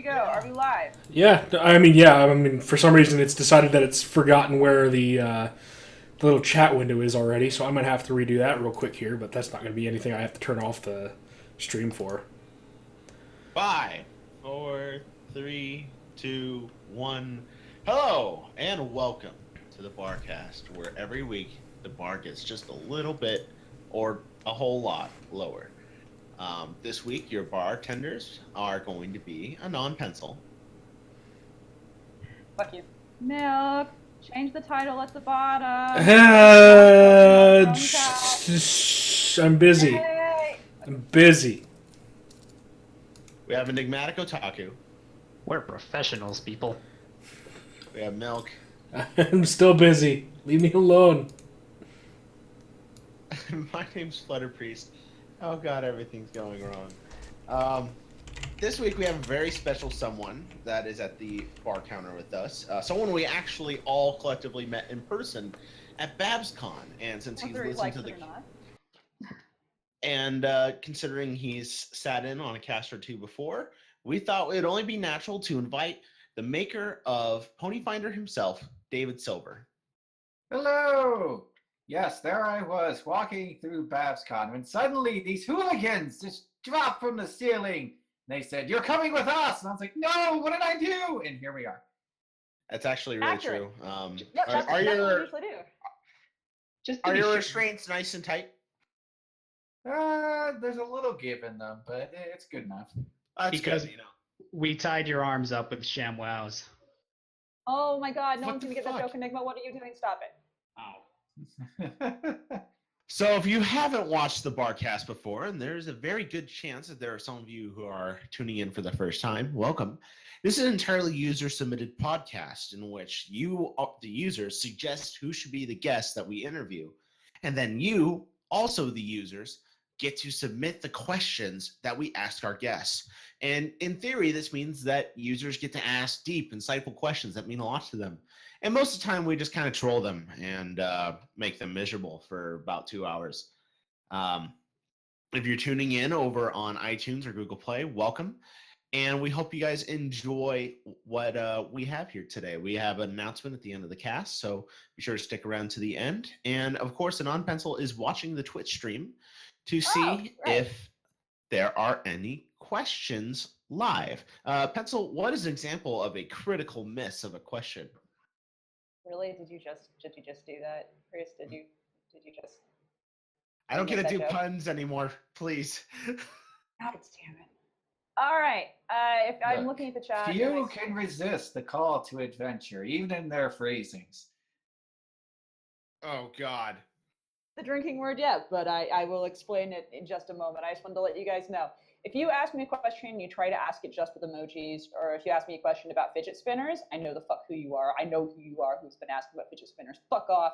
go? Are we live? Yeah, I mean, yeah. I mean, for some reason, it's decided that it's forgotten where the little chat window is already. So I'm gonna have to redo that real quick here. But that's not gonna be anything I have to turn off the stream for. 5, 4, 3, 2, 1. Hello and welcome to the Barcast, where every week the bar gets just a little bit or a whole lot lower. This week, your bartenders are going to be a non-pencil. Fuck you. Milk. Change the title at the bottom. I'm busy. Yay. I'm busy. We have Enigmatic Otaku. We're professionals, people. We have Milk. I'm still busy. Leave me alone. My name's Flutter Priest. Oh god, everything's going wrong. This week we have a very special someone that is at the bar counter with us. Someone we actually all collectively met in person at BabsCon, and since he's listened to the and considering he's sat in on a cast or two before, we thought it would only be natural to invite the maker of Ponyfinder himself, David Silver. Hello! Yes, there I was, walking through BabsCon, when suddenly these hooligans just dropped from the ceiling. And they said, "You're coming with us!" And I was like, "No, what did I do?" And here we are. That's actually really Accurate. true. Yep, that's what we usually do. Are your restraints nice and tight? There's a little give in them, but it's good enough. That's Because good, you know. we tied your arms up with ShamWows. Oh my god, no What one's the gonna get that fuck? joke, Enigma. What are you doing? Stop it. Oh. So if you haven't watched the Barcast before, and there's a very good chance that there are some of you who are tuning in for the first time, welcome. This is an entirely user-submitted podcast in which you, the users, suggest who should be the guests that we interview. And then you, also the users, get to submit the questions that we ask our guests. And in theory, this means that users get to ask deep, insightful questions that mean a lot to them. And most of the time, we just kind of troll them and make them miserable for about 2 hours. If you're tuning in over on iTunes or Google Play, welcome. And we hope you guys enjoy what we have here today. We have an announcement at the end of the cast, so be sure to stick around to the end. And of course, the non-pencil is watching the Twitch stream to see if there are any questions live. Pencil, what is an example of a critical miss of a question? Really? Did you just do that, Chris? Did you just? I don't get to that do joke? puns anymore, please. God damn it! All right. If I'm Look, looking at the chat, few can resist the call to adventure, even in their phrasings. Oh, God. the drinking word yet, but I will explain it in just a moment. I just wanted to let you guys know. If you ask me a question and you try to ask it just with emojis, or if you ask me a question about fidget spinners, I know the fuck who you are. I know who you are who's been asking about fidget spinners. Fuck off.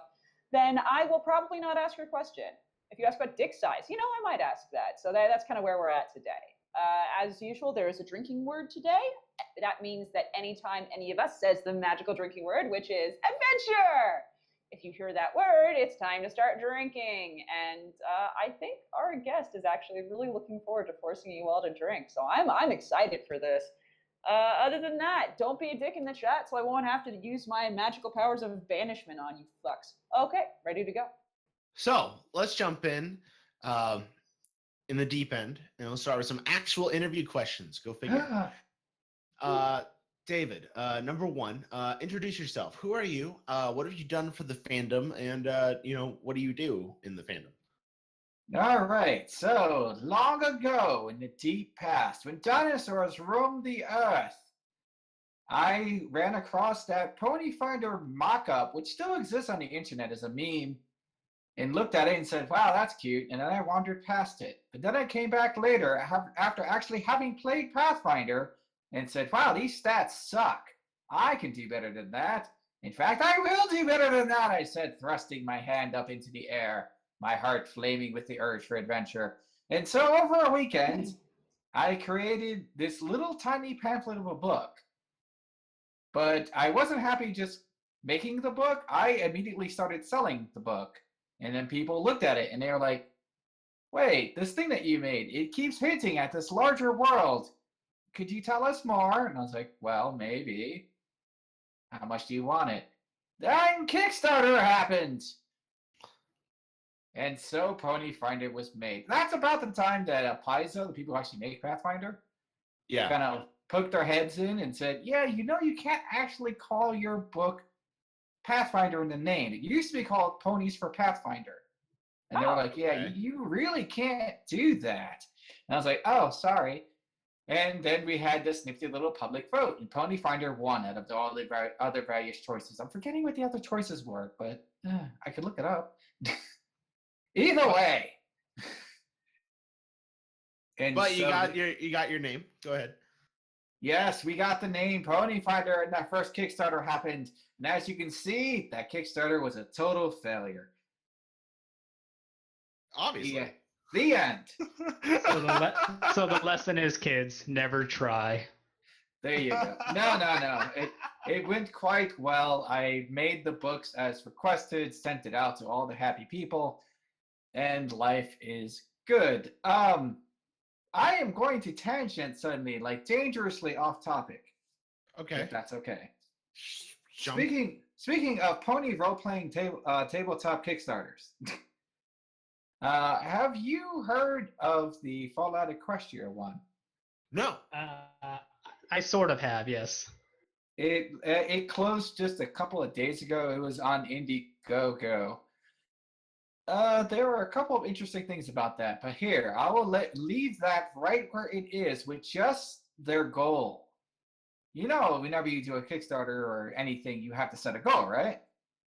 Then I will probably not ask your question. If you ask about dick size, I might ask that. So that's kind of where we're at today. As usual, there is a drinking word today. That means that anytime any of us says the magical drinking word, which is adventure, if you hear that word, it's time to start drinking. And I think our guest is actually really looking forward to forcing you all to drink. So I'm excited for this. Other than that, don't be a dick in the chat so I won't have to use my magical powers of banishment on you fucks. Okay, ready to go. So let's jump in the deep end, and we'll start with some actual interview questions. Go figure. David, number one, introduce yourself. Who are you? What have you done for the fandom? And, what do you do in the fandom? All right, so long ago in the deep past, when dinosaurs roamed the earth, I ran across that Ponyfinder mock-up, which still exists on the internet as a meme, and looked at it and said, wow, that's cute, and then I wandered past it. But then I came back later after actually having played Pathfinder and said, wow, these stats suck. I can do better than that. In fact, I will do better than that, I said, thrusting my hand up into the air, my heart flaming with the urge for adventure. And so over a weekend, I created this little tiny pamphlet of a book. But I wasn't happy just making the book. I immediately started selling the book. And then people looked at it and they were like, wait, this thing that you made, it keeps hinting at this larger world. could you tell us more? And I was like, well, maybe. How much do you want it? Then Kickstarter happened. And so Ponyfinder was made. That's about the time that Paizo, the people who actually make Pathfinder, Yeah. kind of poked their heads in and said, yeah, you can't actually call your book Pathfinder in the name. It used to be called Ponies for Pathfinder. And they were like, yeah, okay. you really can't do that. And I was like, oh, sorry. And then we had this nifty little public vote, and Ponyfinder won out of all the other various choices. I'm forgetting what the other choices were, but I could look it up. Either way. And But so you got your name. Go ahead. yes, we got the name Ponyfinder, and that first Kickstarter happened. And as you can see, that Kickstarter was a total failure. Obviously. Yeah. The end. So the lesson is, kids, never try. There you go. No. It went quite well. I made the books as requested, sent it out to all the happy people, and life is good. I am going to tangent suddenly, like dangerously off topic. Okay. If that's okay. Jump. Speaking of pony role-playing tabletop Kickstarters, have you heard of the Fallout Equestria one? No. I sort of have, yes. It closed just a couple of days ago. It was on Indiegogo. There were a couple of interesting things about that, but here I will leave that right where it is with just their goal. You know, whenever you do a Kickstarter or anything, you have to set a goal, right?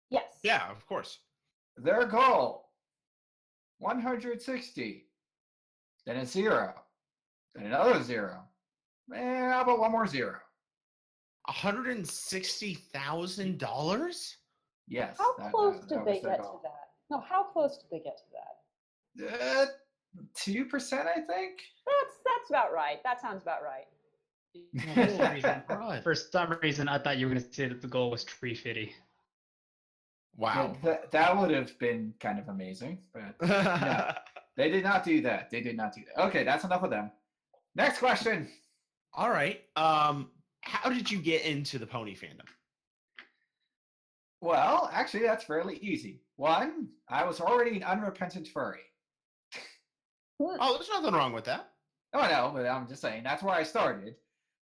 Yes. Yeah, of course. Their goal, 160, then a 0, then another 0. How about one more 0? $160,000? Yes. How close that did was they their get to goal. that? No, how close did they get to that? 2%, I think. That's about right. That sounds about right. For some reason, I thought you were going to say that the goal was tree fitty. Wow. That would have been kind of amazing, but no, they did not do that. Okay, that's enough of them. Next question. All right. How did you get into the pony fandom? Well, actually, that's fairly easy. One, I was already an unrepentant furry. Oh, there's nothing wrong with that. Oh, no, but I'm just saying, that's where I started.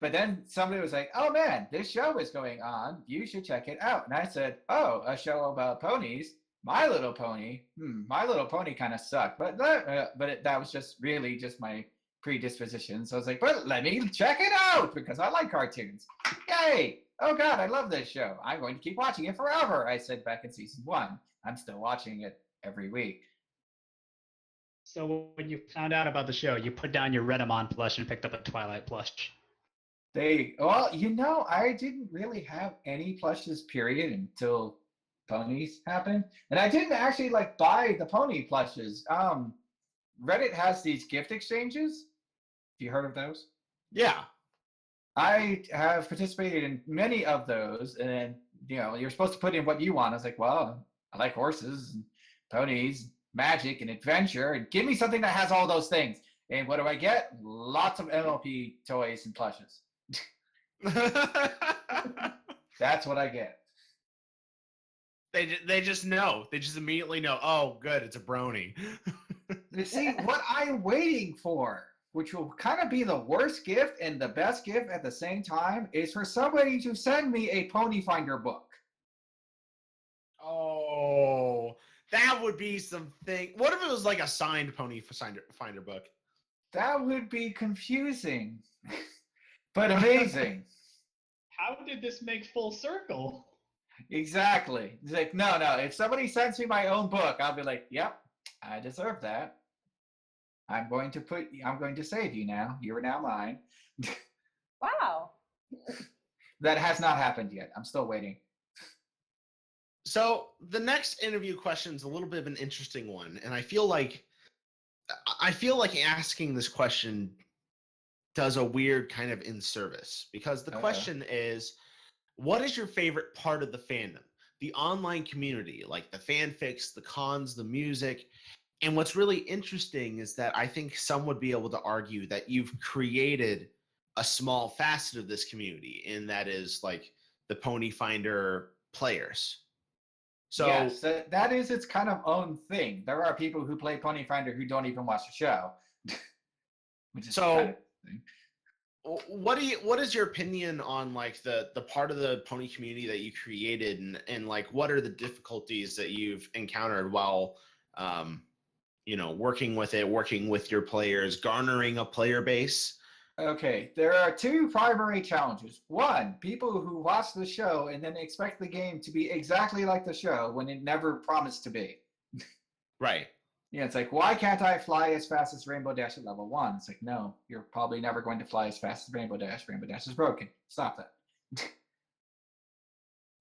But then somebody was like, oh, man, this show is going on. You should check it out. And I said, oh, a show about ponies? My Little Pony? My Little Pony kind of sucked. But that was just really just my predisposition. So I was like, but let me check it out because I like cartoons. Yay! Oh, God, I love this show. I'm going to keep watching it forever, I said back in season 1. I'm still watching it every week. So when you found out about the show, you put down your Redamon plush and picked up a Twilight plush. Well, I didn't really have any plushes, period, until ponies happened. And I didn't actually buy the pony plushes. Reddit has these gift exchanges. Have you heard of those? Yeah. I have participated in many of those, and then, you're supposed to put in what you want. I was like, well, I like horses and ponies, magic and adventure, and give me something that has all those things. And what do I get? Lots of MLP toys and plushes. That's what I get. They just know. They just immediately know. Oh, good, it's a brony. You see, what I'm waiting for, which will kind of be the worst gift and the best gift at the same time, is for somebody to send me a Ponyfinder book. Oh, that would be something. What if it was like a signed Ponyfinder book? That would be confusing, but amazing. How did this make full circle? Exactly. It's like, no. If somebody sends me my own book, I'll be like, yep, I deserve that. I'm going to save you now. You are now mine. Wow. That has not happened yet. I'm still waiting. So the next interview question is a little bit of an interesting one, and I feel like asking this question does a weird kind of in-service, because the question is, what is your favorite part of the fandom? The online community, like the fanfics, the cons, the music. And what's really interesting is that I think some would be able to argue that you've created a small facet of this community, and that is like the Ponyfinder players. So yes, that is its kind of own thing. There are people who play Ponyfinder who don't even watch the show, which is So- kind of thing. what is your opinion on like the part of the pony community that you created, and like what are the difficulties that you've encountered while working with it, working with your players, garnering a player base? Okay, there are two primary challenges. One, people who watch the show and then expect the game to be exactly like the show when it never promised to be. Right. Yeah, it's like, why can't I fly as fast as Rainbow Dash at level 1? It's like, no, you're probably never going to fly as fast as Rainbow Dash. Rainbow Dash is broken. Stop that.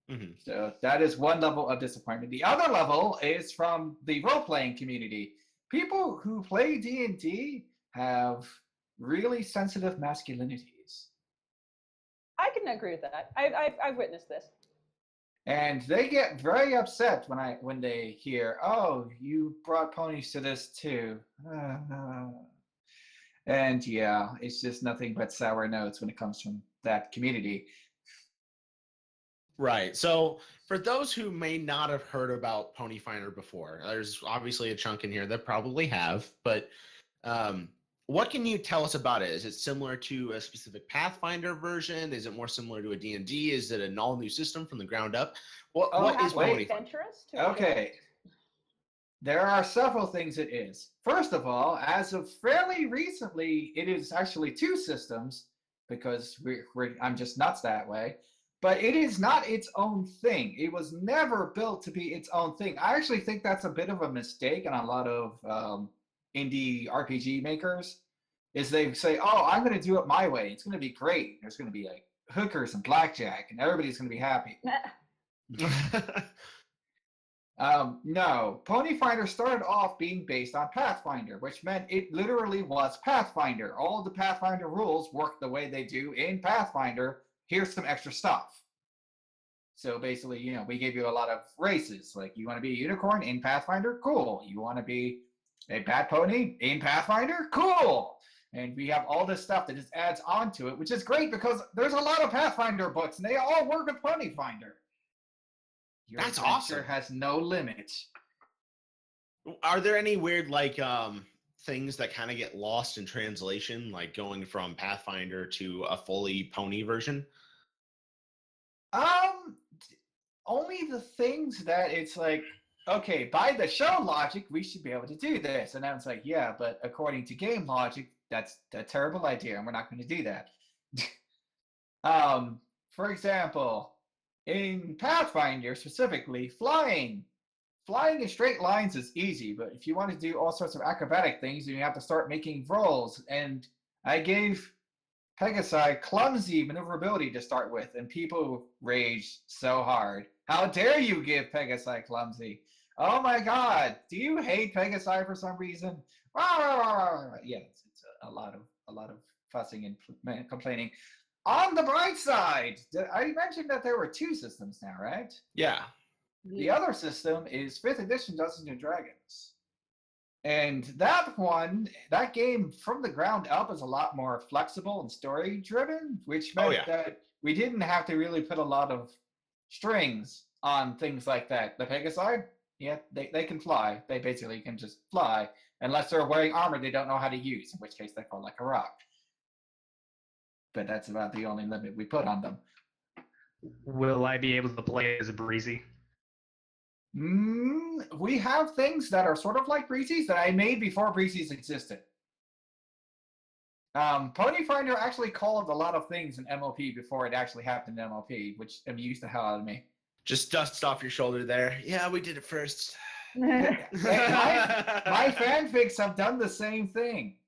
Mm-hmm. So that is one level of disappointment. The other level is from the role-playing community. People who play D&D have really sensitive masculinities. I can agree with that. I've witnessed this. And they get very upset when they hear, "Oh, you brought ponies to this too." And yeah, it's just nothing but sour notes when it comes from that community. Right. So for those who may not have heard about Ponyfinder before, there's obviously a chunk in here that probably have, but what can you tell us about it? Is it similar to a specific Pathfinder version? Is it more similar to a D&D? Is it an all-new system from the ground up? What is Ponyfinder? Adventurous to Okay. There are several things it is. First of all, as of fairly recently, it is actually two systems because I'm just nuts that way. But it is not its own thing. It was never built to be its own thing. I actually think that's a bit of a mistake in a lot of indie RPG makers. Is they say, "Oh, I'm going to do it my way. It's going to be great. There's going to be like hookers and blackjack, and everybody's going to be happy." No, Ponyfinder started off being based on Pathfinder, which meant it literally was Pathfinder. All the Pathfinder rules work the way they do in Pathfinder. Here's some extra stuff. So basically, we gave you a lot of races. Like, you want to be a unicorn in Pathfinder? Cool. You want to be a bad pony in Pathfinder? Cool. And we have all this stuff that just adds on to it, which is great because there's a lot of Pathfinder books, and they all work with Ponyfinder. Your That's adventure awesome. has no limits. Are there any weird things that kind of get lost in translation, like going from Pathfinder to a fully pony version? Only the things that it's like, okay, by the show logic, we should be able to do this. And then it's like, yeah, but according to game logic, that's a terrible idea, and we're not going to do that. For example, in Pathfinder specifically, flying in straight lines is easy, but if you want to do all sorts of acrobatic things, then you have to start making rolls. And I gave Pegasi clumsy maneuverability to start with, and people raged so hard. How dare you give Pegasi clumsy? Oh my god, do you hate Pegasi for some reason? Yeah, it's a lot of fussing and complaining. On the bright side, I mentioned that there were two systems now, right? Yeah. The other system is 5th edition Dungeons and Dragons. And that game from the ground up is a lot more flexible and story driven, which meant that we didn't have to really put a lot of strings on things like that. The Pegasi, yeah, they can fly. They basically can just fly. Unless they're wearing armor they don't know how to use, in which case they fall like a rock. But that's about the only limit we put on them. Will I be able to play as a Breezy? We have things that are sort of like Breezies that I made before Breezies existed. Ponyfinder actually called a lot of things in MLP before it actually happened in MLP, which amused the hell out of me. Just dust off your shoulder there. Yeah, we did it first. My fanfics have done the same thing.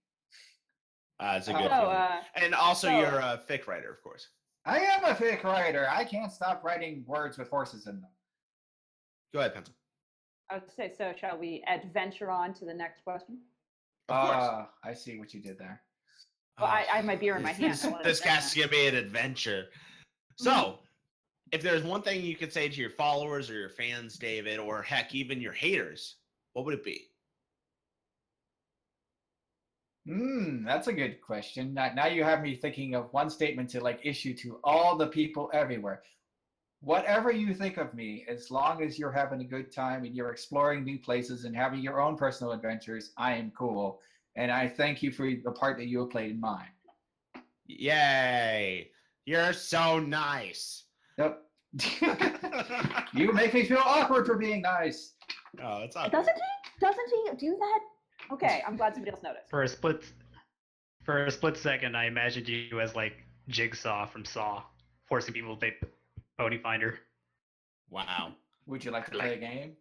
It's a good feeling. And also, you're a fic writer, of course. I am a fic writer. I can't stop writing words with horses in them. Go ahead, Pencil. I would say, so shall we adventure on to the next question? Of course. I see what you did there. Well, I have my beer in my hand. This has to be an adventure. So, if there's one thing you could say to your followers or your fans, David, or heck, even your haters, what would it be? That's a good question. Now you have me thinking of one statement to like issue to all the people everywhere. Whatever you think of me, as long as you're having a good time and you're exploring new places and having your own personal adventures, I am cool. And I thank you for the part that you have played in mine. Yay! You're so nice. Yep. You make me feel awkward for being nice. Oh, it's not. Doesn't he do that? Okay, I'm glad somebody else noticed. For a split second, I imagined you as like Jigsaw from Saw, forcing people to play Ponyfinder. Wow. Would you like to play a game?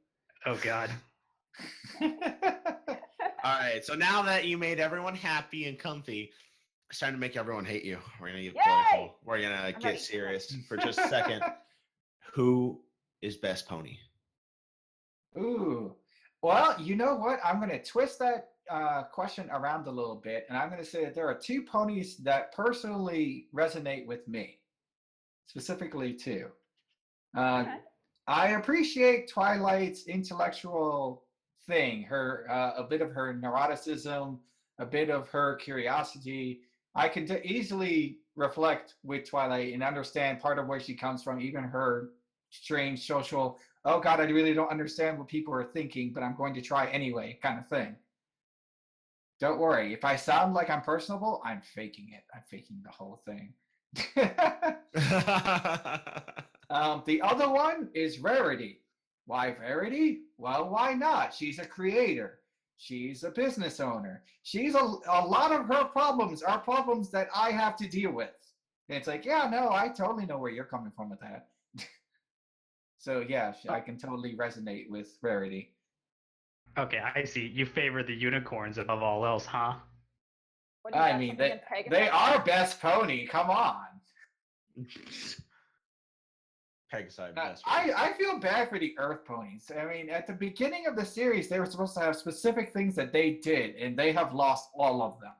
Oh God. All right. So now that you made everyone happy and comfy, it's time to make everyone hate you. We're gonna get playful. We're gonna get serious for just a second. Who is best pony? Ooh. Well, you know what? I'm going to twist that question around a little bit, and I'm going to say that there are two ponies that personally resonate with me, specifically two. Okay. I appreciate Twilight's intellectual thing, her a bit of her neuroticism, a bit of her curiosity. I can easily reflect with Twilight and understand part of where she comes from, even her strange social, oh God, I really don't understand what people are thinking, but I'm going to try anyway, kind of thing. Don't worry, if I sound like I'm personable, I'm faking it. I'm faking the whole thing. The other one is Rarity. Why Rarity? Well, why not? She's a creator. She's a business owner. She's a lot of her problems are problems that I have to deal with. And it's like, yeah, no, I totally know where you're coming from with that. So yeah, I can totally resonate with Rarity. Okay, I see. You favor the unicorns above all else, huh? What do you I got, mean, something in they Pegasus? are best pony. Come on. Pegasus best. I feel bad for the Earth ponies. I mean, at the beginning of the series, they were supposed to have specific things that they did, and they have lost all of them.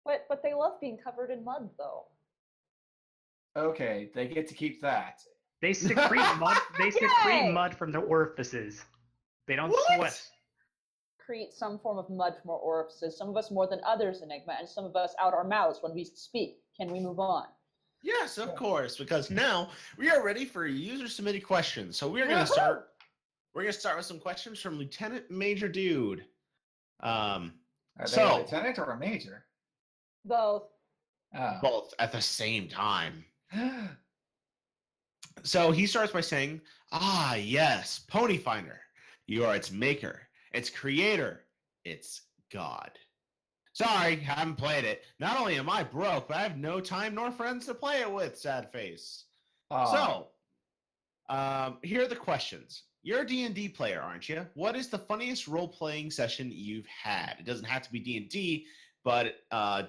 But they love being covered in mud, though. Okay, they get to keep that. They secrete mud. They Yay! secrete mud from their orifices. They don't sweat. Create some form of mud from our orifices. Some of us more than others, Enigma, and some of us out our mouths when we speak. Can we move on? Yes, of course, because now we are ready for user-submitted questions. So we're gonna start. We're gonna start with some questions from Lieutenant Major Dude. Are they a lieutenant or a major? Both. Oh. Both at the same time. So he starts by saying, "Ah, yes, Ponyfinder. You are its maker, its creator, its god." Sorry, haven't played it. Not only am I broke, but I have no time nor friends to play it with, sad face. Oh. So, here are the questions. You're a D&D player, aren't you? What is the funniest role-playing session you've had? It doesn't have to be D&D, but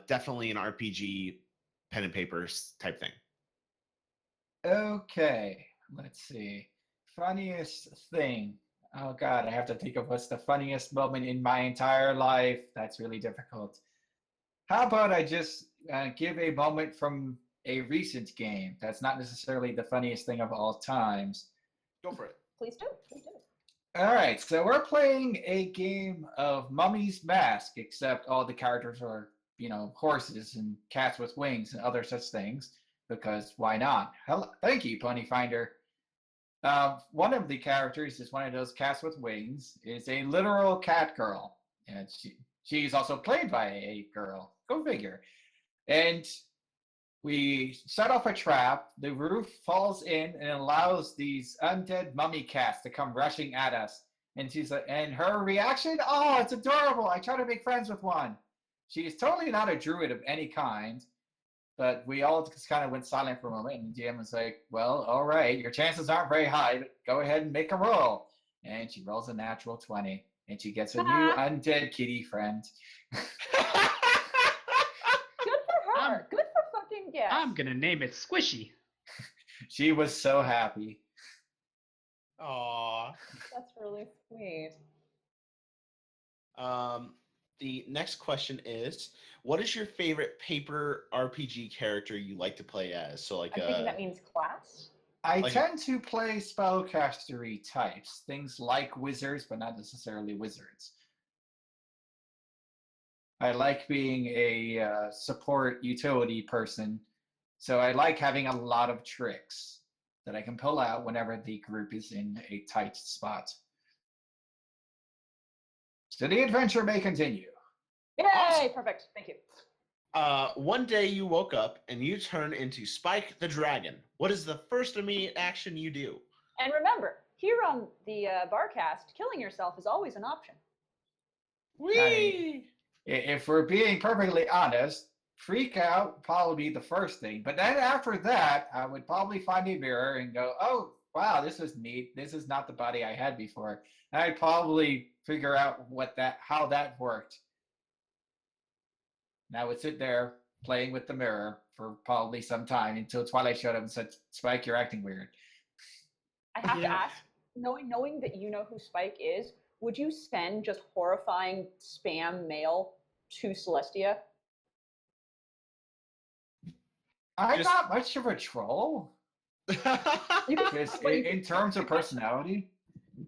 definitely an RPG, pen and paper type thing. Okay, let's see. Funniest thing. Oh God, I have to think of what's the funniest moment in my entire life. That's really difficult. How about I just give a moment from a recent game? That's not necessarily the funniest thing of all times. Go for it. Please do. Please do. All right, so we're playing a game of Mummy's Mask, except all the characters are, horses and cats with wings and other such things, because why not? Thank you, Ponyfinder. One of the characters is one of those cats with wings, is a literal cat girl. And she's also played by a girl. Go figure. And we set off a trap. The roof falls in and allows these undead mummy cats to come rushing at us. And and her reaction, oh, it's adorable. I try to make friends with one. She's totally not a druid of any kind. But we all just kind of went silent for a moment, and the GM was like, well, all right, your chances aren't very high, but go ahead and make a roll. And she rolls a natural 20, and she gets a new undead kitty friend. Good for her. Good for fucking guess. I'm gonna name it Squishy. She was so happy. Aww. That's really sweet. The next question is, what is your favorite paper RPG character you like to play as? So like I'm thinking that means class. I tend to play spellcastery types, things like wizards, but not necessarily wizards. I like being a support utility person. So I like having a lot of tricks that I can pull out whenever the group is in a tight spot. So the adventure may continue. Yay! Awesome. Perfect. Thank you. One day you woke up and you turn into Spike the Dragon. What is the first immediate action you do? And remember, here on the Barcast, killing yourself is always an option. Whee! If we're being perfectly honest, freak out would probably be the first thing. But then after that, I would probably find a mirror and go, oh, wow, this is neat. This is not the body I had before. And I'd probably figure out how that worked. And I would sit there playing with the mirror for probably some time until Twilight showed up and said, Spike, you're acting weird. I have to ask, knowing that you know who Spike is, would you send just horrifying spam mail to Celestia? I'm not much of a troll. In terms of personality.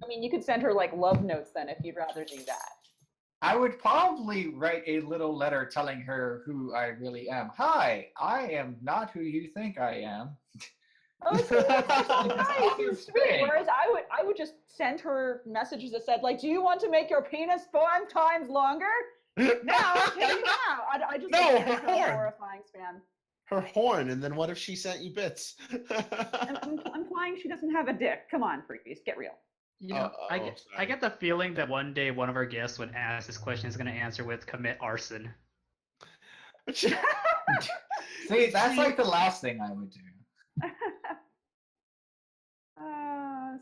I mean, you could send her like love notes then if you'd rather do that. I would probably write a little letter telling her who I really am. Hi, I am not who you think I am. Oh, see, that's actually nice and sweet. Whereas I would just send her messages that said, like, do you want to make your penis 4 times longer? Now, I'll tell you now. I just her horn. Horrifying spam. Her horn, and then what if she sent you bits? I'm implying she doesn't have a dick. Come on, freakies, get real. You know, I get the feeling that one day one of our guests would ask this question is going to answer with commit arson. See, that's like the last thing I would do.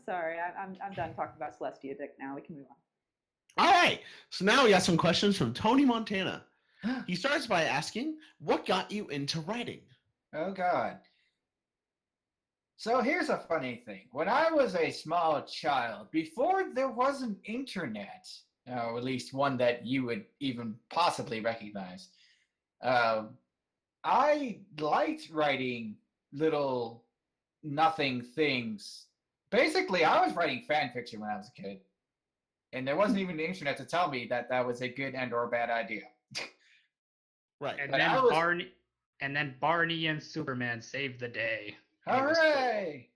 Sorry, I'm done talking about Celestia dick now. We can move on. All right, so now we got some questions from Tony Montana. He starts by asking, what got you into writing? Oh, God. So here's a funny thing. When I was a small child, before there was an internet, or at least one that you would even possibly recognize, I liked writing little nothing things. Basically, I was writing fan fiction when I was a kid. And there wasn't even the internet to tell me that that was a good and or bad idea. Right. And But then Barney and Superman saved the day. Hooray!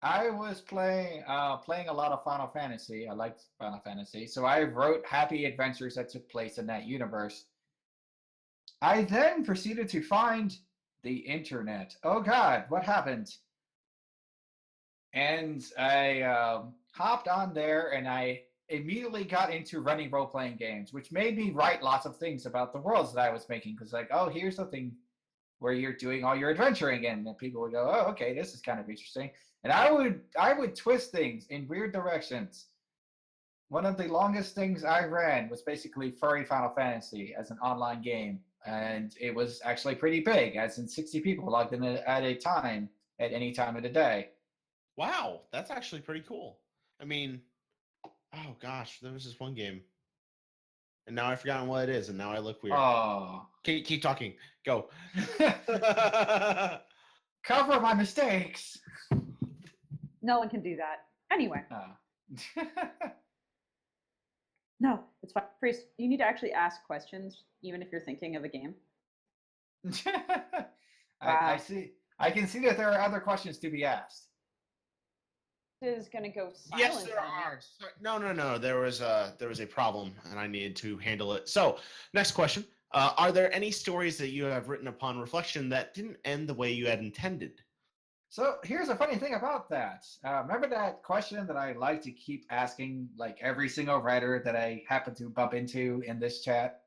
I was playing a lot of Final Fantasy. I liked Final Fantasy. So I wrote happy adventures that took place in that universe. I then proceeded to find the internet. Oh God, what happened? And I hopped on there and I immediately got into running role-playing games, which made me write lots of things about the worlds that I was making. Because like, oh, here's something where you're doing all your adventuring, and people would go, oh, okay, this is kind of interesting. And I would twist things in weird directions. One of the longest things I ran was basically Furry Final Fantasy as an online game. And it was actually pretty big, as in 60 people logged in at a time, at any time of the day. Wow, that's actually pretty cool. I mean, oh gosh, there was this one game. And now I've forgotten what it is, and now I look weird. Oh. Keep talking. Go. Cover my mistakes. No one can do that. Anyway. Oh. No, it's fine. Priest, you need to actually ask questions, even if you're thinking of a game. I see. I can see that there are other questions to be asked. Is going to go silent. Yes, there are. No. There was a problem, and I needed to handle it. So, next question: are there any stories that you have written upon reflection that didn't end the way you had intended? So here's a funny thing about that. Remember that question that I like to keep asking, like every single writer that I happen to bump into in this chat,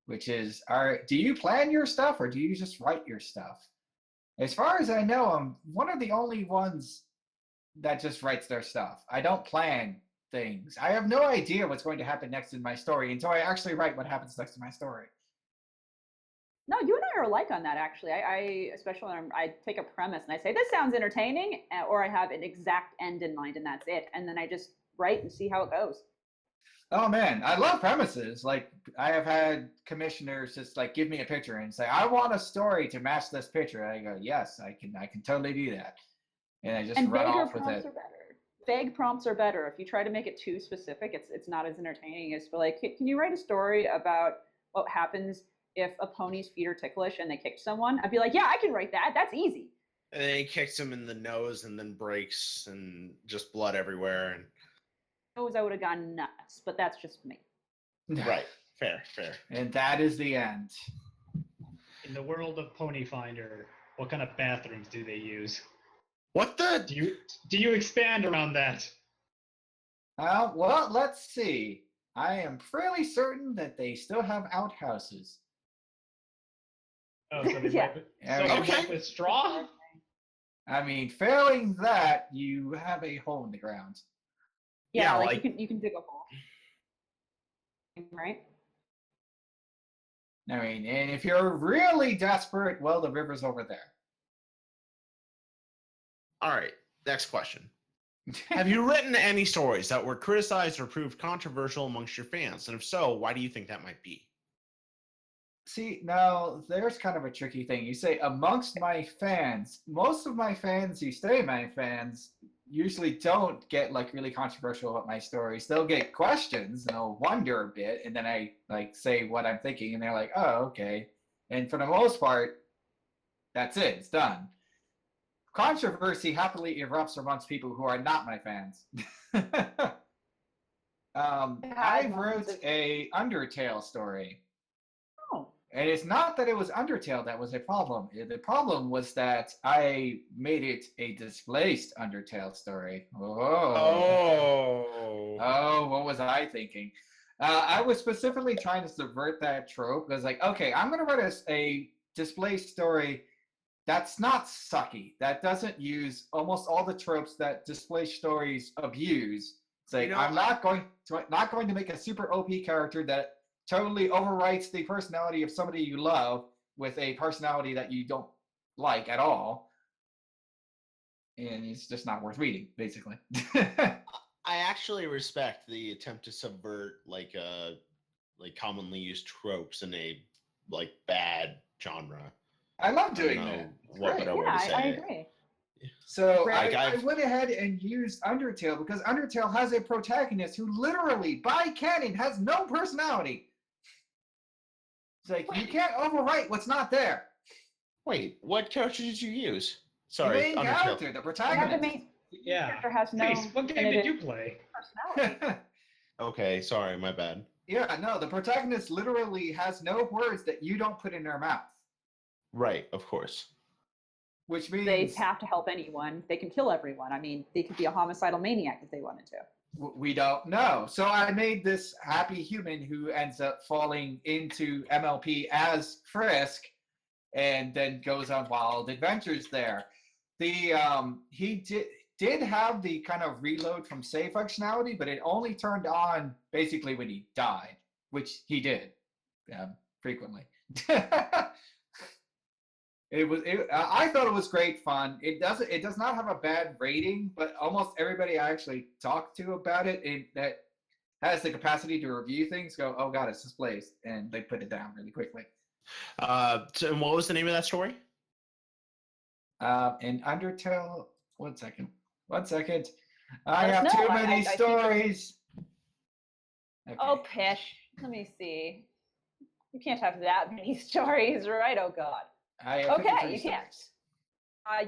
which is, do you plan your stuff or do you just write your stuff? As far as I know, I'm one of the only ones that just writes their stuff. I don't plan things. I have no idea what's going to happen next in my story until I actually write what happens next in my story. No, you and I are alike on that, actually. I especially when I take a premise and I say, this sounds entertaining, or I have an exact end in mind and that's it. And then I just write and see how it goes. Oh man, I love premises. Like I have had commissioners just like give me a picture and say, I want a story to match this picture. And I go, yes, I can totally do that. And I just run off with it. Vague prompts are better. If you try to make it too specific, it's not as entertaining as for like, can you write a story about what happens if a pony's feet are ticklish and they kick someone, I'd be like, yeah, I can write that. That's easy. And then he kicks him in the nose and then breaks and just blood everywhere. And Knows I would have gone nuts, but that's just me. right, fair. And that is the end. In the world of Ponyfinder, what kind of bathrooms do they use? What the? Do you expand around that? Well, let's see. I am fairly certain that they still have outhouses. Oh, so they Yeah. wipe with straw? I mean, failing that, you have a hole in the ground. Yeah, Yeah, like you can dig a hole. Right? I mean, and if you're really desperate, well, the river's over there. All right, next question. Have you written any stories that were criticized or proved controversial amongst your fans? And if so, why do you think that might be? See, now there's kind of a tricky thing. You say amongst my fans. Most of my fans who stay my fans usually don't get like really controversial about my stories. They'll get questions and they'll wonder a bit, and then I like say what I'm thinking, and they're like, "Oh, okay." And for the most part, that's it. It's done. Controversy happily erupts amongst people who are not my fans. I wrote a Undertale story. Oh. And it's not that it was Undertale that was a problem. The problem was that I made it a displaced Undertale story. Oh, what was I thinking? I was specifically trying to subvert that trope. I was like, okay, I'm going to write a displaced story that's not sucky. That doesn't use almost all the tropes that displaced stories abuse. It's like, I'm not going to make a super OP character that totally overwrites the personality of somebody you love with a personality that you don't like at all. And it's just not worth reading, basically. I actually respect the attempt to subvert like commonly used tropes in a like bad genre. I love doing that. I agree. So I went ahead and used Undertale because Undertale has a protagonist who literally, by canon, has no personality. It's like, you can't overwrite what's not there. Wait, what character did you use? Sorry, the main character, the protagonist. Yeah. Character has no Face, what game did you play? personality. Okay, sorry, my bad. Yeah, no, the protagonist literally has no words that you don't put in their mouth. Right, of course. Which means They have to help anyone. They can kill everyone. I mean, they could be a homicidal maniac if they wanted to. we don't know. So I made this happy human who ends up falling into MLP as Frisk and then goes on wild adventures there. He did have the kind of reload from save functionality, but it only turned on basically when he died, which he did frequently. I thought it was great fun. It does not have a bad rating, but almost everybody I actually talked to about it that has the capacity to review things go, oh god, it's displaced, and they put it down really quickly. So what was the name of that story? In Undertale, one second. I have too many stories. Okay. Oh, pish. Let me see. You can't have that many stories, right? Oh god. Okay, you can't.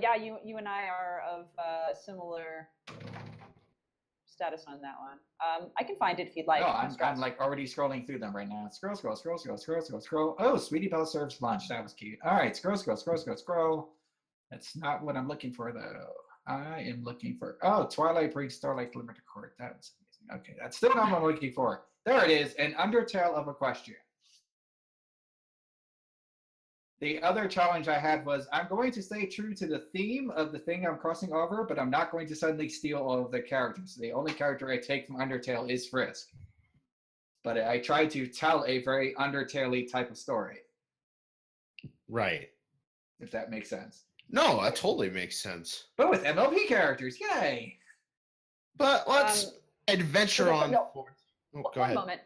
Yeah, you and I are of similar status on that one. I can find it if you'd like. Oh, I'm like already scrolling through them right now. Scroll. Oh, Sweetie Belle serves lunch. That was cute. All right, scroll. That's not what I'm looking for, though. I am looking for, Twilight brings Starlight Glimmer to court. That was amazing. Okay, that's still not what I'm looking for. There it is, an Undertale of Equestria. The other challenge I had was I'm going to stay true to the theme of the thing I'm crossing over, but I'm not going to suddenly steal all of the characters. The only character I take from Undertale is Frisk. But I tried to tell a very Undertale-y type of story. Right. If that makes sense. No, that totally makes sense. But with MLP characters, yay! But let's adventure on. No, go one ahead. moment.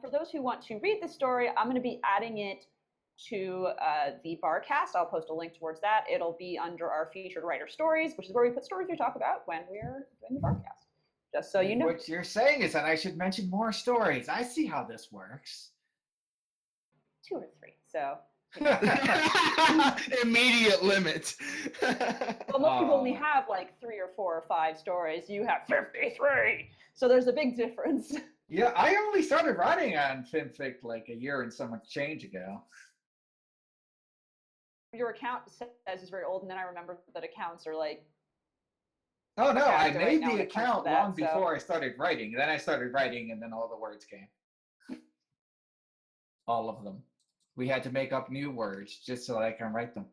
For those who want to read the story, I'm going to be adding it to the Barcast. I'll post a link towards that. It'll be under our featured writer stories, which is where we put stories we talk about when we're doing the Barcast. Just so you know. What you're saying is that I should mention more stories. I see how this works. 2 or 3. So Immediate limit. well, most people only have like 3 or 4 or 5 stories. You have 53. So there's a big difference. Yeah, I only started writing on fanfic like a year and some change ago. Your account says it's very old, and then I remember that accounts are like. Oh no, I Character right made now the when it comes to account that, long so- before I started writing. Then I started writing, and then all the words came. All of them. We had to make up new words just so I can write them.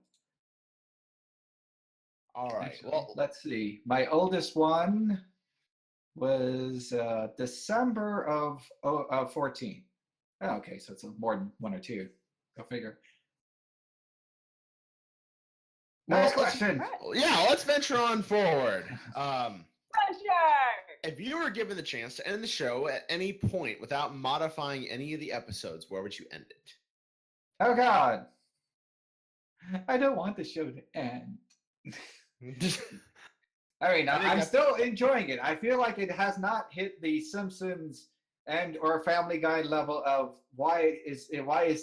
All right. Actually, Well, let's see. My oldest one was December of 14. Oh, okay, so it's more than 1 or 2. Go figure. Next question. yeah, let's venture on forward. Pleasure! If you were given the chance to end the show at any point without modifying any of the episodes, where would you end it? Oh God. I don't want the show to end. I mean, I'm still enjoying it. I feel like it has not hit the Simpsons and or Family Guy level of why is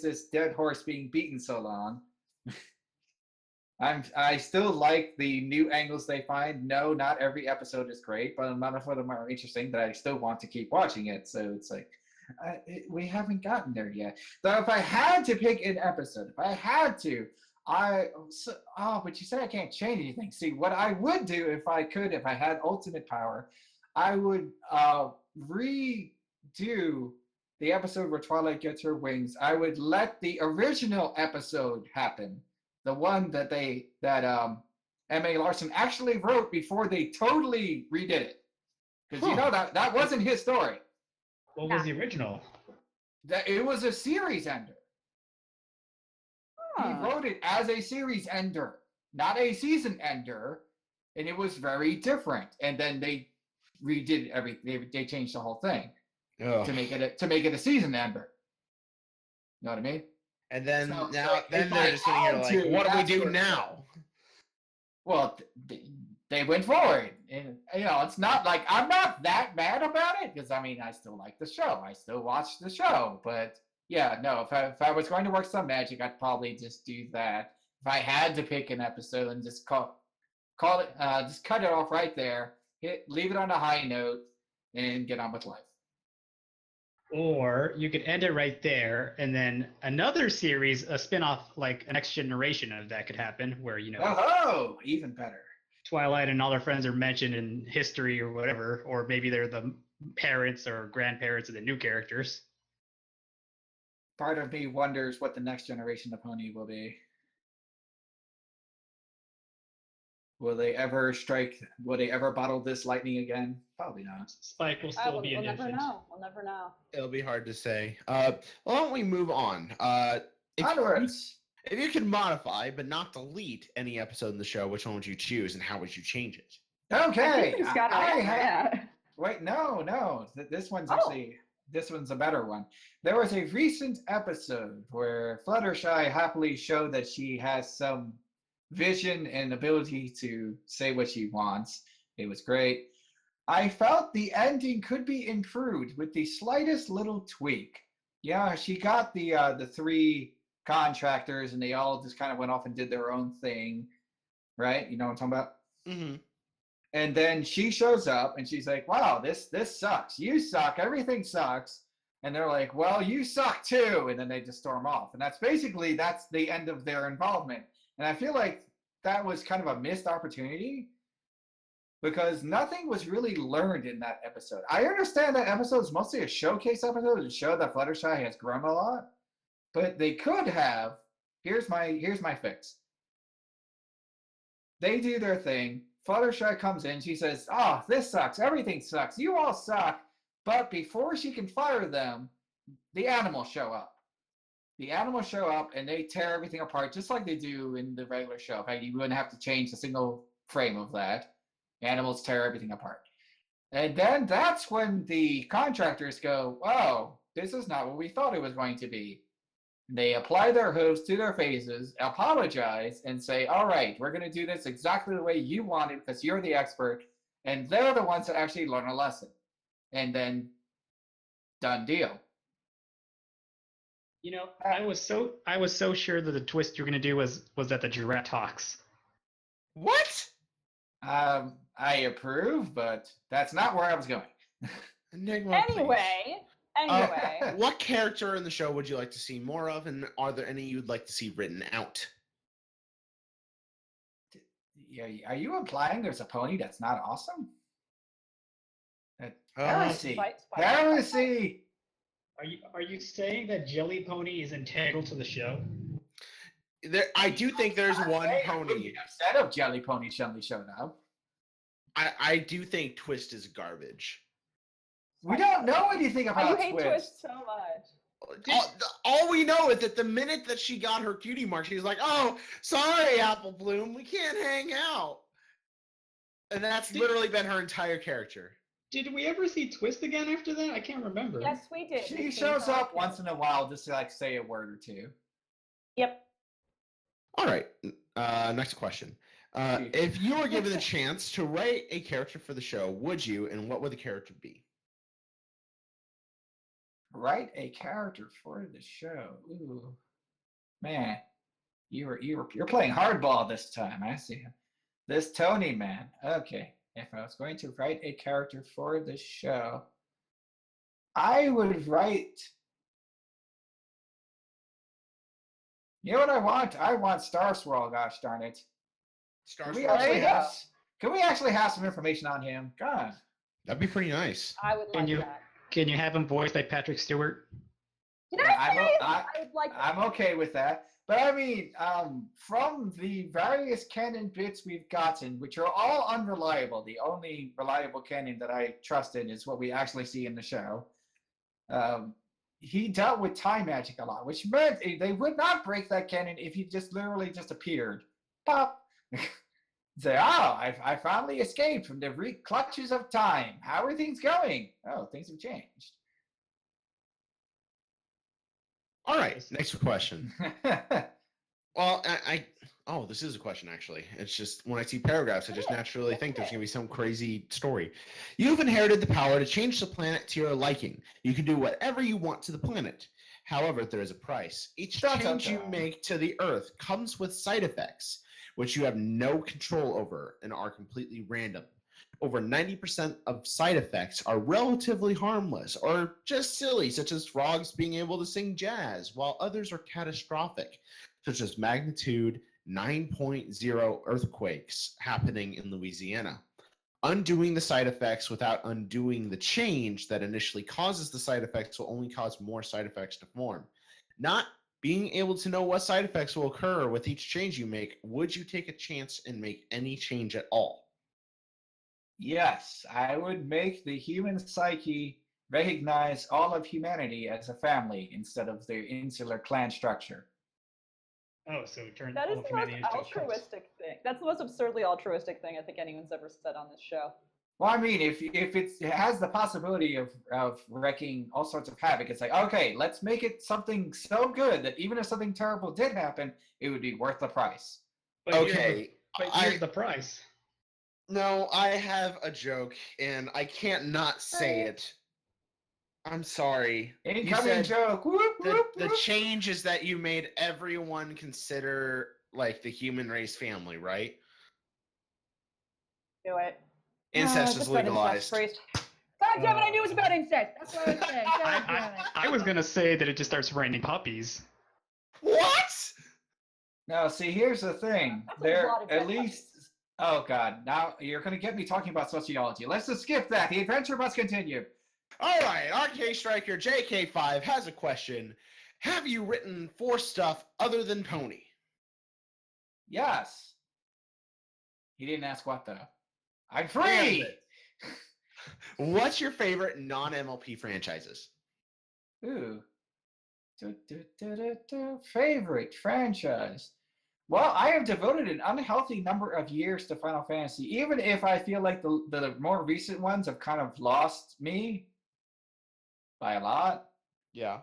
this dead horse being beaten so long. I still like the new angles they find. No, not every episode is great, but none of them are interesting that I still want to keep watching it. So it's like we haven't gotten there yet. So if I had to pick an episode, if I had to, but you said I can't change anything. See, what I would do if I could, if I had ultimate power, I would redo the episode where Twilight gets her wings. I would let the original episode happen, the one that M.A. Larson actually wrote before they totally redid it, because you know that wasn't his story. What was the original? That it was a series ender. He wrote it as a series ender, not a season ender, and it was very different. And then they redid everything. They changed the whole thing to make it a season ender. You know what I mean? And then So, they're just sitting here like, what do we do now? Well, they went forward, and it's not like I'm not that mad about it, because I mean I still like the show, I still watch the show, but yeah, no, if I was going to work some magic, I'd probably just do that. If I had to pick an episode and just call it, just cut it off right there, leave it on a high note, and get on with life. Or you could end it right there, and then another series, a spin-off, like a next generation of that could happen, where oh, even better. Twilight and all their friends are mentioned in history or whatever, or maybe they're the parents or grandparents of the new characters. Part of me wonders what the next generation of Pony will be. Will they ever bottle this lightning again? Probably not. Spike will still be an infant. We'll never know. It'll be hard to say. Why don't we move on? Onwards. If you could modify but not delete any episode in the show, which one would you choose and how would you change it? Okay. Yeah. Wait, no. This one's actually this one's a better one. There was a recent episode where Fluttershy happily showed that she has some vision and ability to say what she wants. It was great. I felt the ending could be improved with the slightest little tweak. Yeah, she got the 3 contractors and they all just kind of went off and did their own thing, right? You know what I'm talking about? Mm-hmm. And then she shows up and she's like, wow, this sucks. You suck. Everything sucks. And they're like, well, you suck too. And then they just storm off. And that's the end of their involvement. And I feel like that was kind of a missed opportunity because nothing was really learned in that episode. I understand that episode is mostly a showcase episode to show that Fluttershy has grown a lot. But they could have, here's my fix. They do their thing. Fluttershy comes in. She says, oh, this sucks. Everything sucks. You all suck. But before she can fire them, the animals show up. The animals show up and they tear everything apart just like they do in the regular show. In fact, you wouldn't have to change a single frame of that. Animals tear everything apart. And then that's when the contractors go, oh, this is not what we thought it was going to be. They apply their hooves to their faces, apologize, and say, all right, we're going to do this exactly the way you want it because you're the expert. And they're the ones that actually learn a lesson. And then, done deal. You know, I was so sure that the twist you're gonna do was that the giraffe talks. What? I approve, but that's not where I was going. Enigma, please. Anyway, What character in the show would you like to see more of, and are there any you'd like to see written out? Yeah, are you implying there's a pony that's not awesome? Uh, Heresy! Spite. Heresy! Are you saying that Jelly Pony is integral to the show? I do think there's one I pony. wouldn't be upset if Jelly Pony suddenly showed up. I do think Twist is garbage. We don't know anything Oh, about you hate Twist. Twist so much. All we know is that the minute that she got her cutie mark, she's like, "Oh, sorry, Apple Bloom, we can't hang out." And that's literally been her entire character. Did we ever see Twist again after that? I can't remember. Yes, we did. She shows up once in a while just to like say a word or two. Yep. All right. Next question. If you were given the chance to write a character for the show, would you, and what would the character be? Write a character for the show. Ooh, man, you're playing hardball this time. I see. This Tony man. Okay, if I was going to write a character for the show, I would write. You know what I want? I want Star Swirl. Gosh darn it! Can we actually have some information on him? God, That'd be pretty nice. I would like that. Can you have him voiced by Patrick Stewart? I'm okay with that. But I mean, from the various canon bits we've gotten, which are all unreliable, the only reliable canon that I trust in is what we actually see in the show. He dealt with time magic a lot, which meant they would not break that canon if he just literally just appeared. Pop! Say, oh, I finally escaped from the clutches of time. How are things going? Oh, things have changed. All right, next question. Well, this is a question, actually. It's just when I see paragraphs, I just naturally think there's going to be some crazy story. You've inherited the power to change the planet to your liking. You can do whatever you want to the planet. However, there is a price. Each change you make to the Earth comes with side effects, which you have no control over and are completely random. Over 90% of side effects are relatively harmless or just silly, such as frogs being able to sing jazz, while others are catastrophic, such as magnitude 9.0 earthquakes happening in Louisiana. Undoing the side effects without undoing the change that initially causes the side effects will only cause more side effects to form. Not being able to know what side effects will occur with each change you make, would you take a chance and make any change at all? Yes, I would make the human psyche recognize all of humanity as a family instead of the insular clan structure. Oh, so turn That is all of the humanity most into a cult. altruistic thing. That's the most absurdly altruistic thing I think anyone's ever said on this show. Well, I mean, if it has the possibility of wreaking all sorts of havoc, it's like, okay, let's make it something so good that even if something terrible did happen, it would be worth the price. But here's the price. No, I have a joke, and I can't not say it. I'm sorry. Incoming joke. Whoop, whoop, The whoop. change is that you made everyone consider like the human race family, right? Do it. Incest Just is let legalized. incest priest. God damn it! I knew it was about incest. That's what I was saying. God damn it. I was gonna say that it just starts raining puppies. What? No, see, here's the thing. That's a There, lot of at death least. Oh God! Now you're going to get me talking about sociology. Let's just skip that. The adventure must continue. All right, RK Striker JK5 has a question. Have you written for stuff other than Pony? Yes. He didn't ask what though. I'm free. What's your favorite non-MLP franchises? Ooh. Favorite franchise. Well, I have devoted an unhealthy number of years to Final Fantasy, even if I feel like the more recent ones have kind of lost me by a lot. Yeah.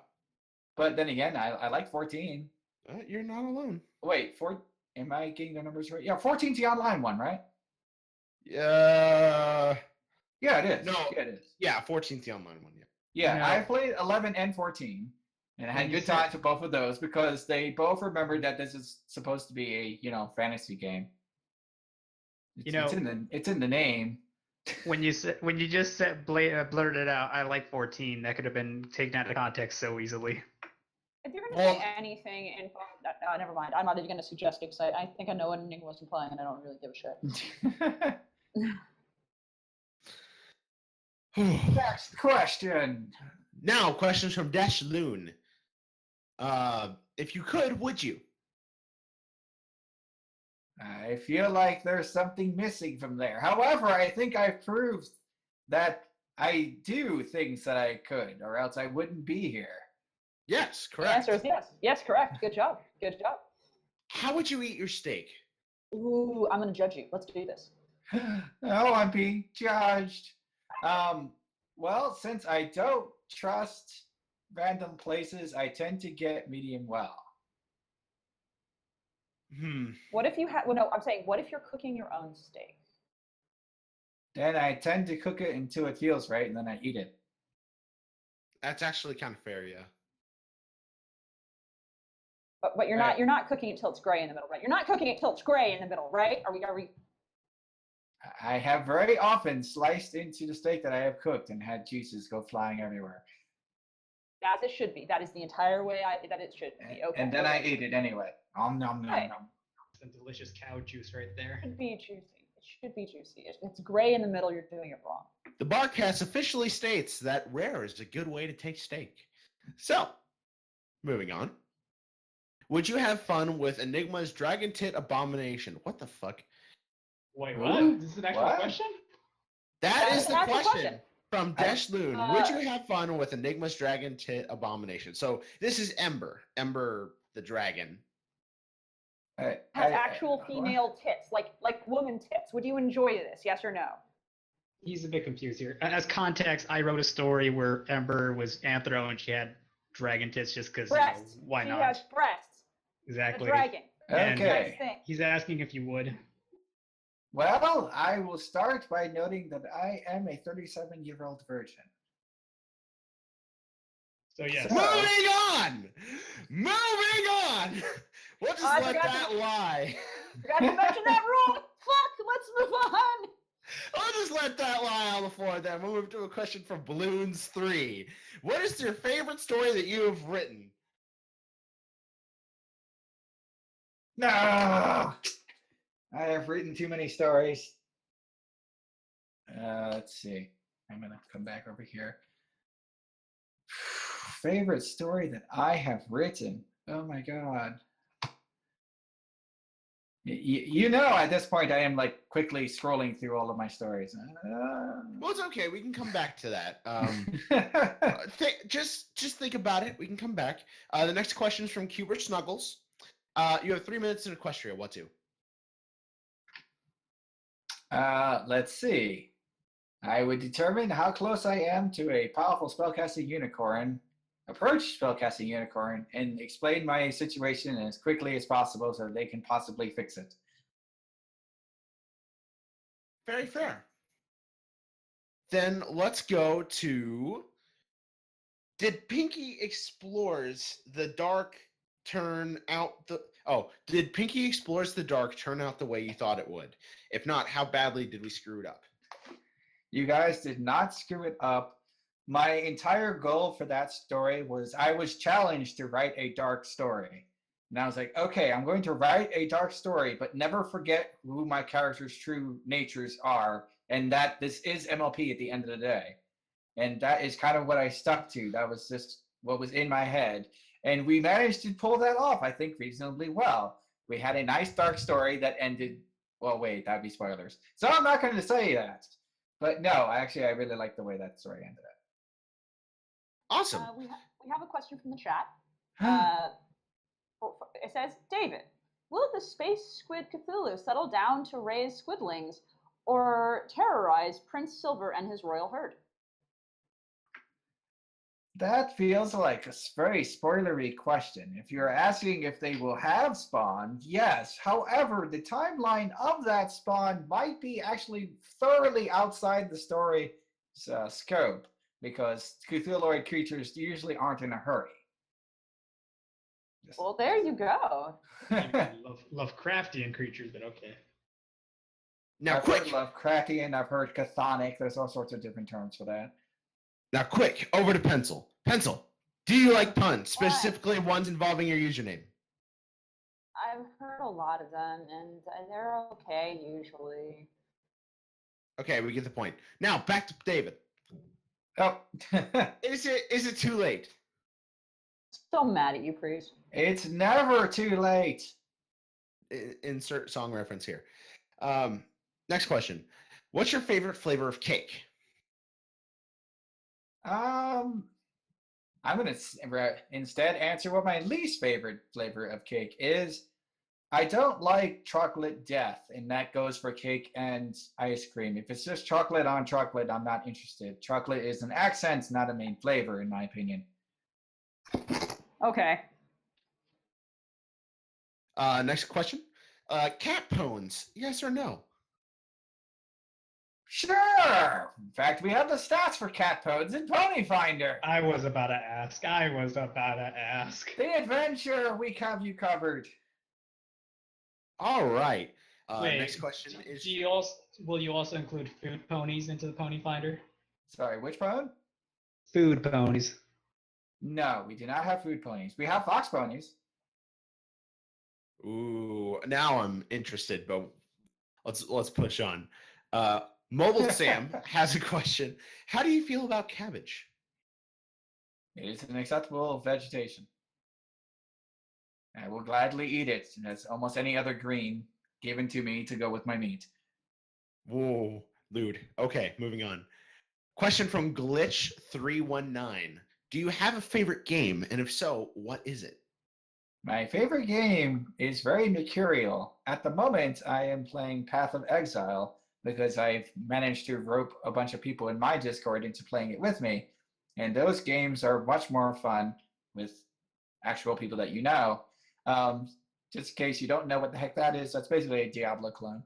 But then again, I like 14. You're not alone. Wait, am I getting the numbers right? Yeah, 14's the online one, right? Yeah, Yeah, it is. No. Yeah, it is. Yeah, 14's the online one. Yeah. Yeah, No. I played 11 and 14. And I had good times with both of those because they both remembered that this is supposed to be a fantasy game. It's in the name. When you just blurted it out, I like 14. That could have been taken out of context so easily. If you're going to say anything in never mind. I'm not even going to suggest it because I think I know what Enigma's implying and I don't really give a shit. Next question. Now, questions from Dash Loon. If you could, would you? I feel like there's something missing from there. However, I think I've proved that I do things that I could, or else I wouldn't be here. Yes, correct. The answer is yes. Yes, correct. Good job. Good job. How would you eat your steak? Ooh, I'm going to judge you. Let's do this. Oh, I'm being judged. Well, since I don't trust random places, I tend to get medium well. What if you had? Well, no, I'm saying, what if you're cooking your own steak? Then I tend to cook it until it feels right, and then I eat it. That's actually kind of fair, yeah. But you're not cooking it till it's gray in the middle, right? You're not cooking it till it's gray in the middle, right? Are we? I have very often sliced into the steak that I have cooked and had juices go flying everywhere. As it should be. That is the entire way that it should be. Okay. And then I ate it anyway. Nom nom nom Right. nom. Some delicious cow juice right there. It should be juicy. It should be juicy. If it's gray in the middle, you're doing it wrong. The Barcast officially states that rare is a good way to take steak. So, moving on. Would you have fun with Enigma's Dragon Tit Abomination? What the fuck? Wait, what? Is this an actual question? That is the That's question from Dash Loon. Would you have fun with Enigma's Dragon Tit Abomination? So this is Ember the dragon. Has actual female tits, like woman tits. Would you enjoy this? Yes or no? He's a bit confused here. As context, I wrote a story where Ember was anthro and she had dragon tits just because, why not? She has breasts. Exactly. The dragon. Okay. He's asking if you would. Well, I will start by noting that I am a 37-year-old virgin. So yes. Moving on. We'll just let that lie. Forgot to mention that rule. Fuck. Let's move on. I'll just let that lie on the floor then. We'll move to a question from Balloons 3. What is your favorite story that you have written? No! I have written too many stories. Let's see. I'm going to come back over here. Favorite story that I have written? Oh my god. You know, at this point, I am like quickly scrolling through all of my stories. Well, it's okay. We can come back to that. Just think about it. We can come back. The next question is from Cubert Snuggles. You have 3 minutes in Equestria. What to? Let's see. I would determine how close I am to a powerful spellcasting unicorn, approach spellcasting unicorn, and explain my situation as quickly as possible so they can possibly fix it. Very fair. Then let's go to... Did Pinky Explores the Dark turn out the... Oh, did Pinky Explores the Dark turn out the way you thought it would? If not, how badly did we screw it up? You guys did not screw it up. My entire goal for that story was I was challenged to write a dark story. And I was like, okay, I'm going to write a dark story, but never forget who my character's true natures are, and that this is MLP at the end of the day. And that is kind of what I stuck to. That was just what was in my head. And we managed to pull that off, I think, reasonably well. We had a nice dark story that ended... Well, wait, that'd be spoilers. So I'm not going to say that. But no, I really like the way that story ended up. Awesome. We have a question from the chat. It says, David, will the space squid Cthulhu settle down to raise squidlings or terrorize Prince Silver and his royal herd? That feels like a very spoilery question. If you're asking if they will have spawn, yes. However, the timeline of that spawn might be actually thoroughly outside the story's scope, because Cthulhuoid creatures usually aren't in a hurry. Well, there you go. Lovecraftian creatures, but okay. Now, I've quick. heard Lovecraftian, I've heard chthonic. There's all sorts of different terms for that. Now, quick. Over to Pencil. Pencil, do you like puns, specifically ones involving your username? I've heard a lot of them, and they're okay usually. Okay, we get the point. Now, back to David. Oh, Is it too late? Still mad at you, Priest. it's never too late. Insert song reference here. Next question. What's your favorite flavor of cake? I'm gonna instead answer what my least favorite flavor of cake is. I don't like chocolate death, and that goes for cake and ice cream. If it's just chocolate on chocolate, I'm not interested. Chocolate is an accent, not a main flavor, in my opinion. Okay. Next question. Cat pones, yes or no? Sure! In fact, we have the stats for cat pods in Ponyfinder. I was about to ask. The adventure, we have you covered. All right. Wait, Next question is... will you also include food ponies into the Ponyfinder? Sorry, which pone? Food ponies. No, we do not have food ponies. We have fox ponies. Ooh, now I'm interested, but let's push on. Mobile Sam has a question. How do you feel about cabbage? It is an acceptable vegetation. I will gladly eat it as almost any other green given to me to go with my meat. Whoa, lewd. Okay, moving on. Question from Glitch319. Do you have a favorite game? And if so, what is it? My favorite game is very mercurial. At the moment, I am playing Path of Exile because I've managed to rope a bunch of people in my Discord into playing it with me. And those games are much more fun with actual people that you know. Just in case you don't know what the heck that is, that's basically a Diablo clone.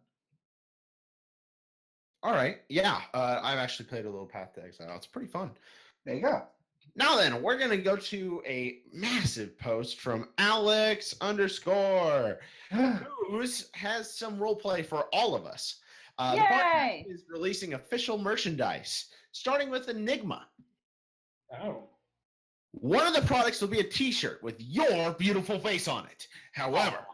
All right. Yeah, I've actually played a little Path to Exile. It's pretty fun. There you go. Now then, we're going to go to a massive post from Alex _ who's has some role play for all of us. The podcast is releasing official merchandise, starting with Enigma. Oh. One of the products will be a t-shirt with your beautiful face on it. However,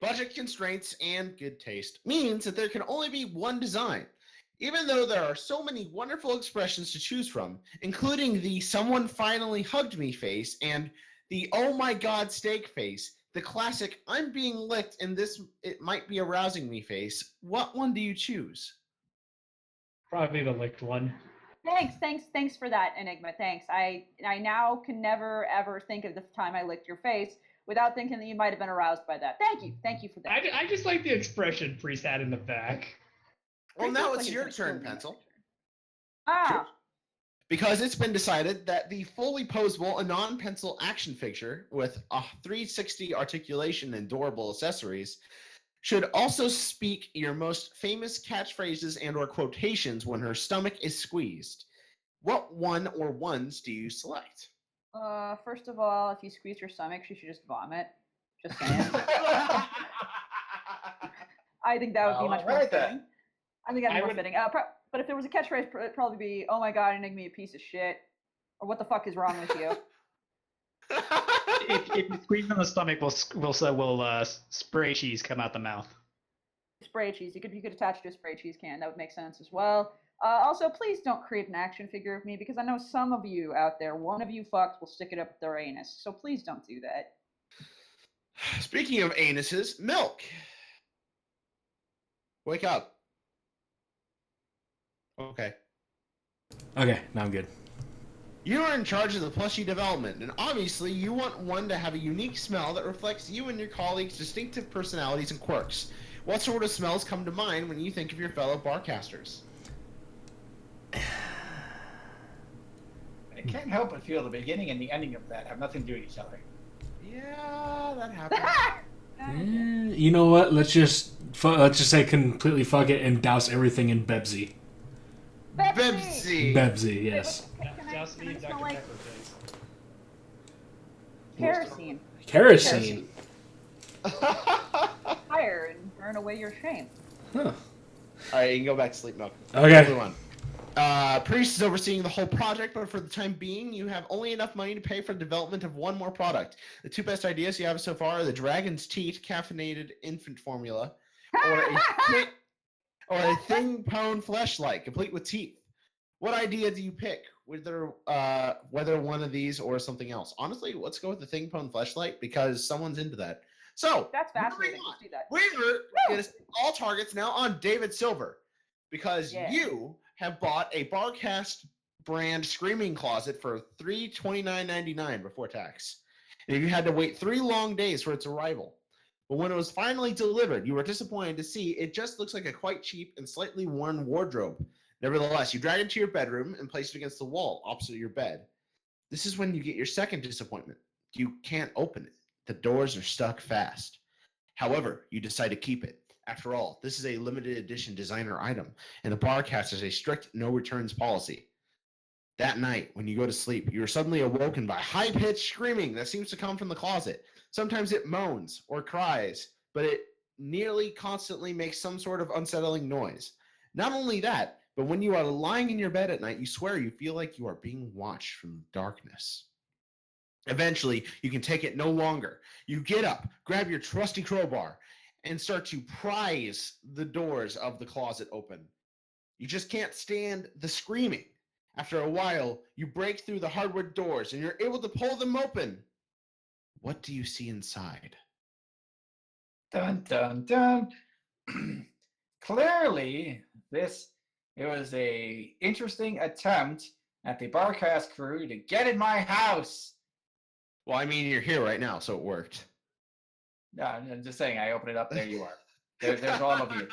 budget constraints and good taste means that there can only be one design. Even though there are so many wonderful expressions to choose from, including the someone finally hugged me face and the oh my god steak face, the classic I'm being licked and this it might be arousing me face, what one do you choose? Probably the licked one. Thanks for that, Enigma. Thanks. I now can never ever think of the time I licked your face without thinking that you might have been aroused by that. Thank you for that. I just like the expression Priest had in the back. Well, now it's your turn, Pencil. Ah. Because it's been decided that the fully posable non-pencil action figure with a 360 articulation and durable accessories should also speak your most famous catchphrases and or quotations when her stomach is squeezed. What one or ones do you select? First of all, if you squeeze her stomach, she should just vomit. Just saying. I think that would be much more fitting. I think that's more fitting. But if there was a catchphrase, it'd probably be, oh my god, Enigma, you piece of shit. Or what the fuck is wrong with you? if you squeeze in the stomach, we'll spray cheese come out the mouth. Spray cheese. You could attach it to a spray cheese can. That would make sense as well. Also, please don't create an action figure of me because I know some of you out there, one of you fucks will stick it up their anus. So please don't do that. Speaking of anuses, Milk. Wake up. Okay. Okay, now I'm good. You are in charge of the plushie development, and obviously you want one to have a unique smell that reflects you and your colleagues' distinctive personalities and quirks. What sort of smells come to mind when you think of your fellow barcasters? I can't help but feel the beginning and the ending of that have nothing to do with each other. Yeah, that happens. You know what? Let's just say completely fuck it and douse everything in Bebsy. Bebsy. Bebsy, yes. Can I smell like kerosene? Kerosene. Fire and burn away your shame. Huh. All right, you can go back to sleep, Milk. Okay. Move on. Priest is overseeing the whole project, but for the time being, you have only enough money to pay for the development of one more product. The two best ideas you have so far are the Dragon's Teat caffeinated infant formula, or a thin pone fleshlight, complete with teeth. What idea do you pick? Whether one of these or something else? Honestly, let's go with the thin pone fleshlight because someone's into that. So That's fascinating. Let's do that. We're all targets now on David Silver because you have bought a Barcast brand screaming closet for $329.99 before tax. And you had to wait 3 long days for its arrival. But when it was finally delivered, you were disappointed to see it just looks like a quite cheap and slightly worn wardrobe. Nevertheless, you drag it to your bedroom and place it against the wall opposite your bed. This is when you get your second disappointment. You can't open it. The doors are stuck fast. However, you decide to keep it. After all, this is a limited edition designer item, and the Barcast has a strict no returns policy. That night, when you go to sleep, you are suddenly awoken by high-pitched screaming that seems to come from the closet. Sometimes it moans or cries, but it nearly constantly makes some sort of unsettling noise. Not only that, but when you are lying in your bed at night, you swear you feel like you are being watched from darkness. Eventually, you can take it no longer. You get up, grab your trusty crowbar, and start to prise the doors of the closet open. You just can't stand the screaming. After a while, you break through the hardwood doors and you're able to pull them open. What do you see inside? Dun, dun, dun. Clearly, it was a interesting attempt at the Barcast crew to get in my house. Well, I mean, you're here right now, so it worked. No, I'm just saying, I open it up, there you are. There's all of you.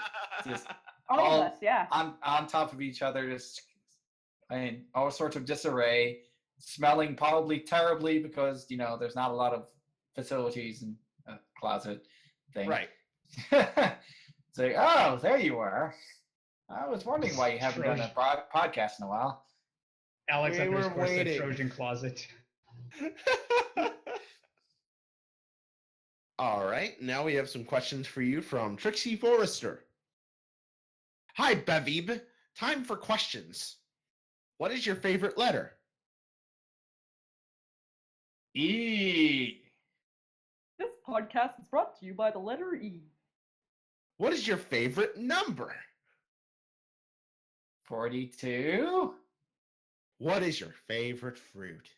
Just All of us, yeah. on top of each other, just all sorts of disarray, smelling probably terribly because, there's not a lot of facilities and closet thing. Right. It's like, oh, there you are. I was wondering why you haven't done a podcast in a while. Alex We at were his course waiting. the Trojan closet. All right, now we have some questions for you from Trixie Forrester. Hi, Bevib. Time for questions. What is your favorite letter? E. This podcast is brought to you by the letter E. What is your favorite number? 42. What is your favorite fruit?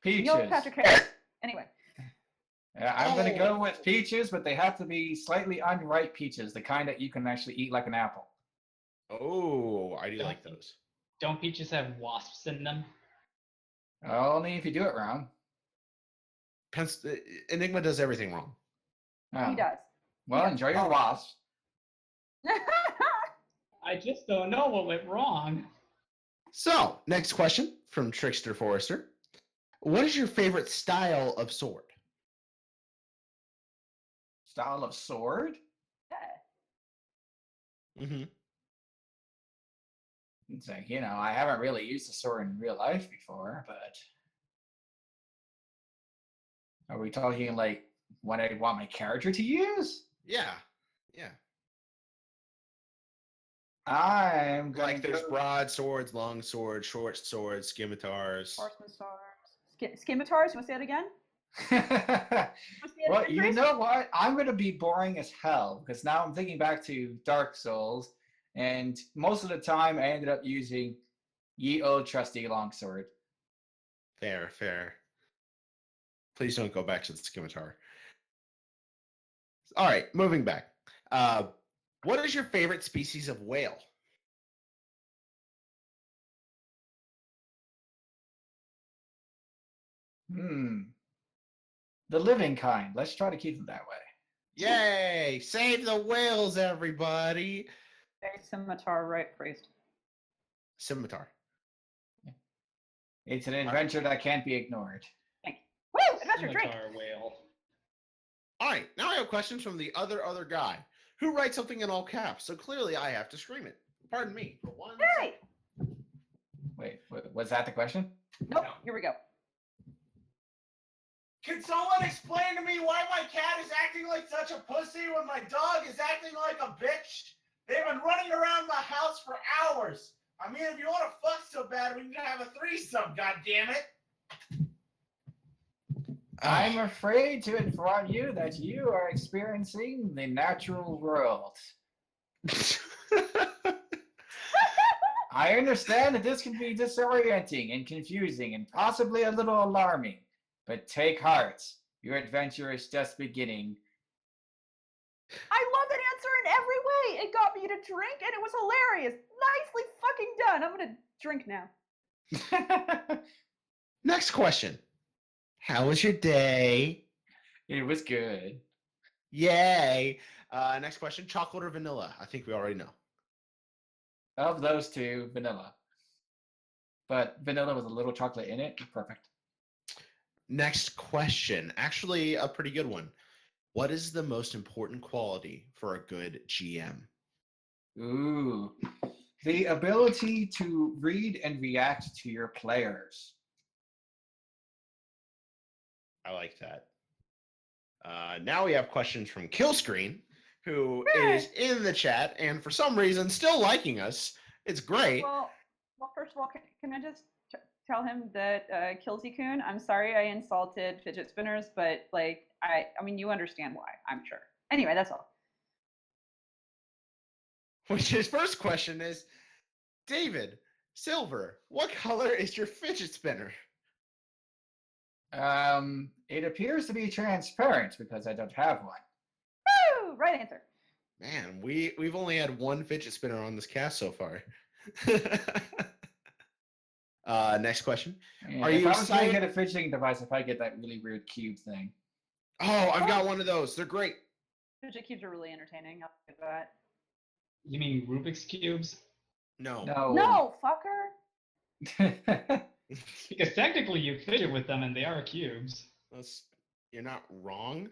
Peaches. Neil Patrick Harris. Anyway. I'm going to go with peaches, but they have to be slightly unripe peaches, the kind that you can actually eat like an apple. Oh, I do like those. Don't peaches have wasps in them? Only if you do it wrong. Enigma does everything wrong. Oh. He does. Well, enjoy your wasps. I just don't know what went wrong. So, next question from Trickster Forrester. What is your favorite style of sword? Style of sword? Yeah. Mm-hmm. It's like, I haven't really used a sword in real life before, but are we talking like what I want my character to use? Yeah. I'm going Like there's broadswords, long swords, short swords, scimitars. Horseman swords. Scimitars? You want to say that again? Well, you know what? I'm going to be boring as hell because now I'm thinking back to Dark Souls, and most of the time I ended up using ye old trusty longsword. Fair. Please don't go back to the scimitar. All right, moving back. What is your favorite species of whale? The living kind. Let's try to keep them that way. Yay! Save the whales, everybody! Scimitar, right, priest. Scimitar. It's an adventure that can't be ignored. Thank you. Woo! Adventure drink! Scimitar whale. All right, now I have questions from the other guy who writes something in all caps, so clearly I have to scream it. Pardon me for one Hey! Wait, was that the question? Nope. Here we go. Can someone explain to me why my cat is acting like such a pussy when my dog is acting like a bitch? They've been running around the house for hours. I mean, if you want to fuck so bad, we can have a threesome, goddammit. I'm afraid to inform you that you are experiencing the natural world. I understand that this can be disorienting and confusing and possibly a little alarming, but take heart. Your adventure is just beginning. I love that answer in every way. It got me to drink, and it was hilarious. Nicely fucking done. I'm gonna drink now. Next question. How was your day? It was good. Yay. Next question. Chocolate or vanilla? I think we already know. Of those two, vanilla. But vanilla with a little chocolate in it, perfect. Next question. Actually, a pretty good one. What is the most important quality for a good GM? Ooh. The ability to read and react to your players. I like that. Now we have questions from Killscreen, who is in the chat and for some reason still liking us. It's great. Well, first of all, can I just tell him that Killsy-kun, I'm sorry I insulted fidget spinners, but like I mean you understand why, I'm sure. Anyway, that's all. Which his first question is, David, Silver, what color is your fidget spinner? It appears to be transparent because I don't have one. Woo! Right answer. Man, we've only had one fidget spinner on this cast so far. Next question. Yeah, Are if you I was going to excited? get a fidgeting device, if I get that really weird cube thing. Oh, I've got one of those. They're great. Fidget cubes are really entertaining. I'll give that. You mean Rubik's cubes? No. No, fucker. Because technically you fidget with them and they are cubes. You're not wrong.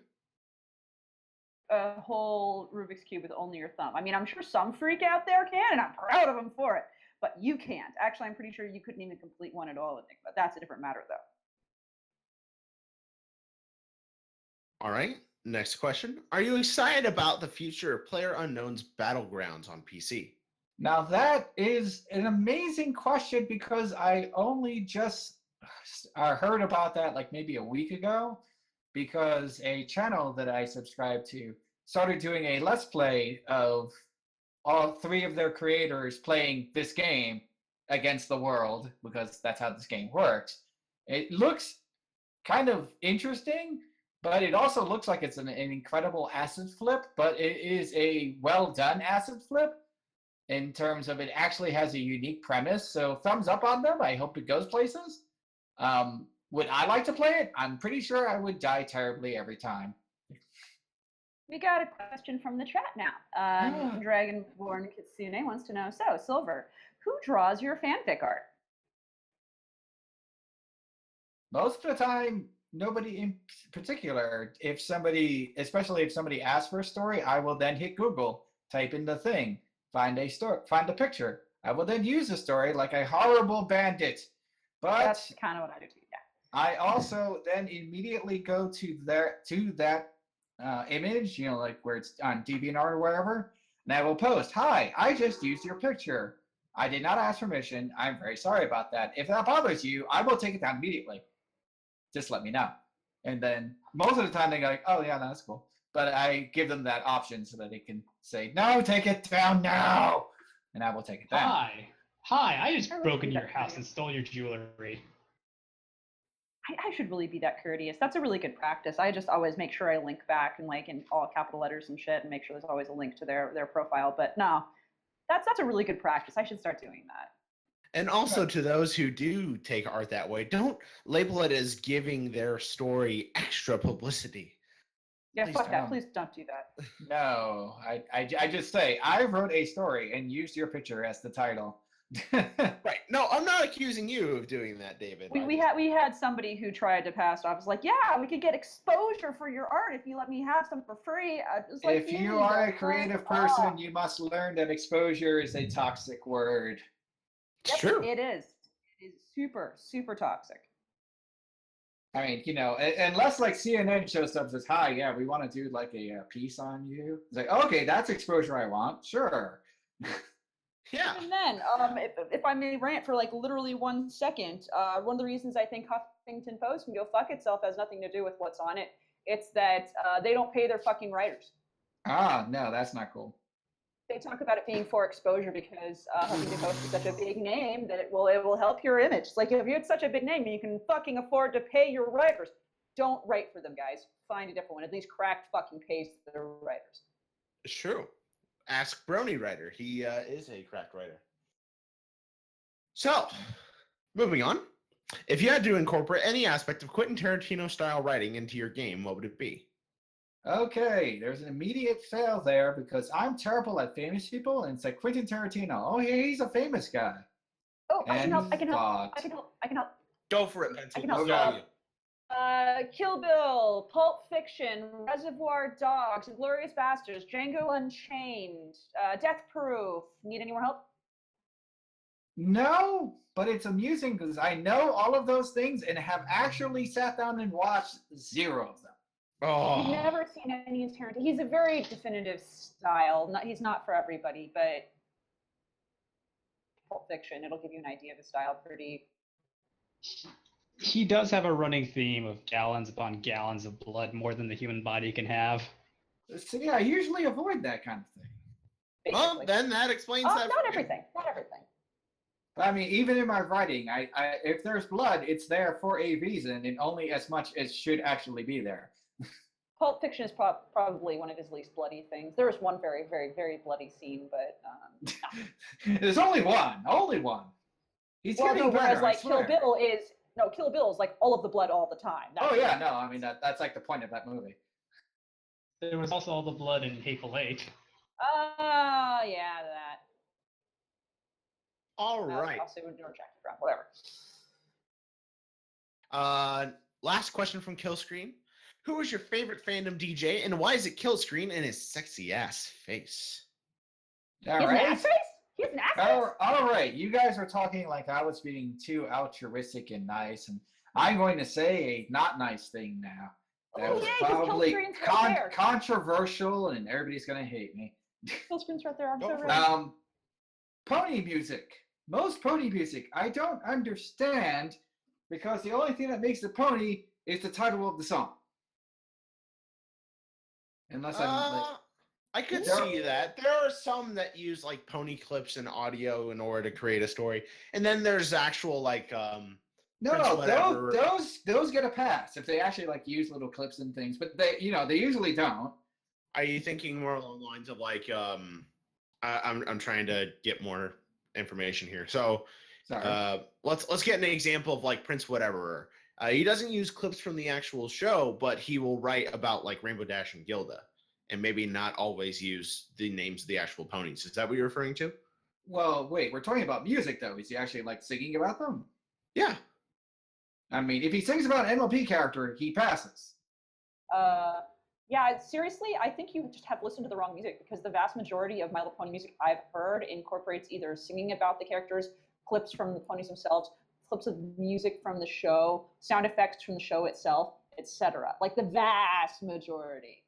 A whole Rubik's Cube with only your thumb. I mean, I'm sure some freak out there can, and I'm proud of them for it. But you can't. Actually, I'm pretty sure you couldn't even complete one at all, I think. But that's a different matter, though. All right. Next question. Are you excited about the future of PlayerUnknown's Battlegrounds on PC? Now that is an amazing question because I only just heard about that like maybe a week ago because a channel that I subscribe to started doing a Let's Play of all three of their creators playing this game against the world because that's how this game works. It looks kind of interesting, but it also looks like it's an incredible acid flip, but it is a well done acid flip. In terms of it actually has a unique premise. So thumbs up on them. I hope it goes places. Would I like to play it? I'm pretty sure I would die terribly every time. We got a question from the chat now. Dragonborn Kitsune wants to know, so, Silver, who draws your fanfic art? Most of the time, nobody in particular. If somebody, especially if somebody asks for a story, I will then hit Google, type in the thing, find a story, find a picture. I will then use the story like a horrible bandit. But that's kind of what I do too. Yeah. I also then immediately go to that image, you know, like where it's on DeviantArt or wherever, and I will post, "Hi, I just used your picture. I did not ask permission. I'm very sorry about that. If that bothers you, I will take it down immediately. Just let me know." And then most of the time they go like, "Oh yeah, that's cool." But I give them that option so that they can say, "No, take it down now," and I will take it down. Hi, I just broke into your house and stole your jewelry. I should really be that courteous. That's a really good practice. I just always make sure I link back and like in all capital letters and shit and make sure there's always a link to their profile. But no, that's a really good practice. I should start doing that. And also to those who do take art that way, don't label it as giving their story extra publicity. Yeah, Please fuck that. don't. Please don't do that. No, I just say, I wrote a story and used your picture as the title. Right. No, I'm not accusing you of doing that, David. We had somebody who tried to pass off. Was like, yeah, we could get exposure for your art if you let me have some for free. I was like, If you are a creative person, you must learn that exposure is a toxic word. It's true. It is. is super, super toxic. I mean, unless like CNN shows up and says, "Hi, yeah, we want to do like a piece on you." It's like, okay, that's exposure I want. Sure. Yeah. And then, if I may rant for like literally 1 second, one of the reasons I think Huffington Post can go fuck itself has nothing to do with what's on it. It's that they don't pay their fucking writers. Ah, no, that's not cool. They talk about it being for exposure because Huffington Post is such a big name that it will help your image. It's like if you're such a big name, you can fucking afford to pay your writers. Don't write for them, guys. Find a different one. At least Cracked fucking pays their writers. It's true. Ask Brony Writer. He is a cracked writer. So, moving on. If you had to incorporate any aspect of Quentin Tarantino style writing into your game, what would it be? Okay, there's an immediate fail there because I'm terrible at famous people, and it's like Quentin Tarantino. Oh, yeah, he's a famous guy. Oh, I can help. And I can help. thought- I can help. I can help. Go for it, Pencil. I can Let's help. go. Kill Bill, Pulp Fiction, Reservoir Dogs, Inglourious Basterds, Django Unchained, Death Proof. Need any more help? No, but it's amusing because I know all of those things and have actually sat down and watched 0 of them. Oh. You've never seen any of Tarantino. He's a very definitive style. He's not for everybody, but Pulp Fiction, it'll give you an idea of his style pretty. He does have a running theme of gallons upon gallons of blood, more than the human body can have. So yeah, I usually avoid that kind of thing. Well, Basically. then that explains that. Not everything. Not everything. But I mean, even in my writing, I if there's blood, it's there for a reason, and only as much as should actually be there. Pulp Fiction is probably one of his least bloody things. There is one very, very, very bloody scene, but There's only one. Only one. He's well, getting no, better. whereas like I swear. Kill Bill is like all of the blood all the time. Oh yeah, no, I mean that's like the point of that movie. There was also all the blood in Hateful Eight. Yeah, that. All right. Also, Jack Brown, whatever. Last question from Killscreen. Who is your favorite fandom DJ, and why is it Killscreen and his sexy ass face? All He has right. an ass face? He has an ass face? All right. You guys were talking like I was being too altruistic and nice, and I'm going to say a not nice thing now. That was Yeah, 'cause probably Killscreen's right there. controversial, and everybody's going to hate me. Killscreen's right there. I'm Go so for ready. it. Pony music. Most pony music I don't understand because the only thing that makes the pony is the title of the song. Unless I'm like, I could There- see that. There are some that use like pony clips and audio in order to create a story, and then there's actual like no, Prince whatever. those get a pass if they actually like use little clips and things, but they usually don't. Are you thinking more along the lines of like I'm trying to get more information here. So Sorry. let's get an example of like Prince Whatever. He doesn't use clips from the actual show, but he will write about like Rainbow Dash and Gilda, and maybe not always use the names of the actual ponies. Is that what you're referring to? Well, wait, we're talking about music though. Is he actually like singing about them? Yeah. I mean, if he sings about an MLP character, he passes. Yeah, seriously, I think you just have listened to the wrong music because the vast majority of My Little Pony music I've heard incorporates either singing about the characters, clips from the ponies themselves, clips of music from the show, sound effects from the show itself, etc. Like the vast majority.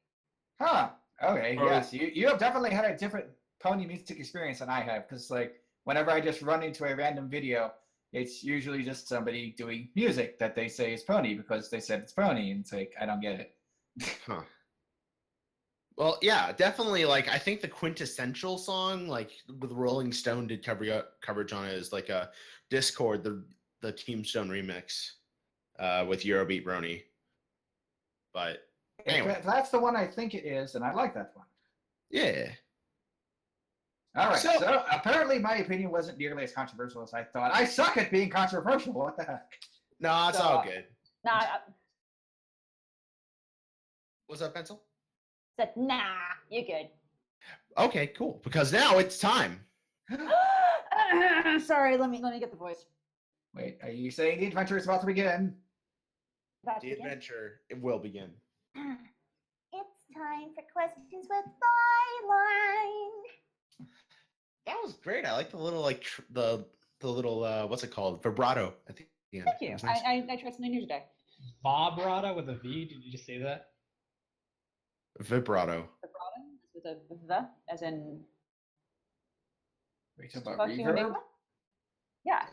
Huh. Okay. Or- Yes. You have definitely had a different pony music experience than I have, because like whenever I just run into a random video, it's usually just somebody doing music that they say is pony because they said it's pony, and it's like I don't get it. Huh. Well, yeah, definitely. Like, I think the quintessential song, like with Rolling Stone did coverage on it, is like a Discord, the Team Stone remix, with Eurobeat Brony. But anyway, That's the one I think it is, and I like that one. yeah. All right. So- So apparently my opinion wasn't nearly as controversial as I thought. I suck at being controversial. What the heck? No, it's all good. Nah, What's up, Pencil? said nah, you're good. Okay, cool. Because now it's time. Sorry, let me get the voice. Wait, are you saying the adventure is about to begin? About to The begin. adventure it will begin. It's time for questions with Byline. That was great. I like the little like the the little what's it called? Vibrato at the end. Thank you. It was nice. I tried something new today. Vibrato with a V. Did you just say that? Vibrato. Vibrato is with a the, as in. We talk about fucking reverb. enigma? Yeah.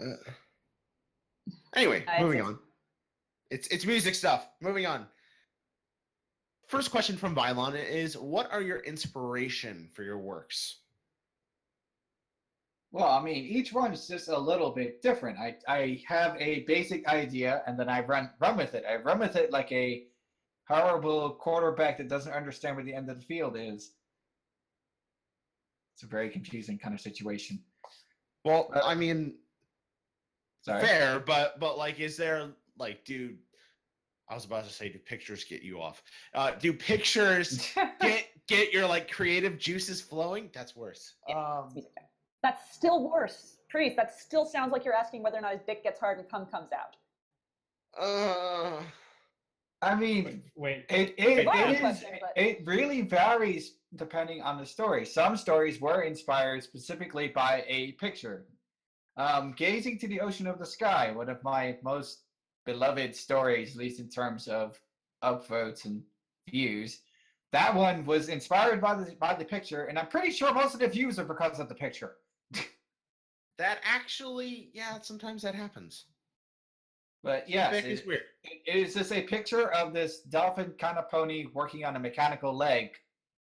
Anyway, moving it's- on. It's music stuff. Moving on. First question from Vylon is, what are your inspiration for your works? Well, I mean, each one is just a little bit different. I have a basic idea, and then I run with it. I run with it like a horrible quarterback that doesn't understand where the end of the field is. It's a very confusing kind of situation. Well, I mean, Sorry. fair, but like, is there like, I was about to say, do pictures get you off? Do pictures get your like creative juices flowing? That's worse. That's still worse. Priest, that still sounds like you're asking whether or not his dick gets hard and cum comes out. I mean, Wait. It really varies depending on the story. Some stories were inspired specifically by a picture. Gazing to the Ocean of the Sky, one of my most beloved stories, at least in terms of upvotes and views. That one was inspired by the picture, and I'm pretty sure most of the views are because of the picture. That actually, yeah, sometimes that happens. But yes, It's weird. it is just a picture of this dolphin kind of pony working on a mechanical leg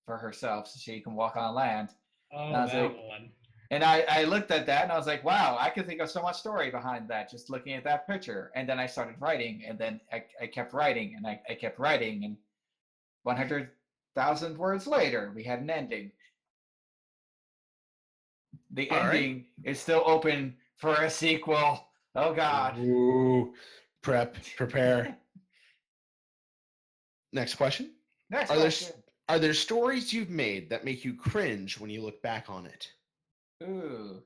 for herself so she can walk on land. Oh, That's that it. one. And I looked at that and I was like, wow, I could think of so much story behind that just looking at that picture. And then I started writing, and then I kept writing, and I kept writing, and 100,000 words later, we had an ending. The All right. ending is still open for a sequel. Oh God. Ooh, prepare. Next question. Next Are there question. Are there stories you've made that make you cringe when you look back on it? Ooh.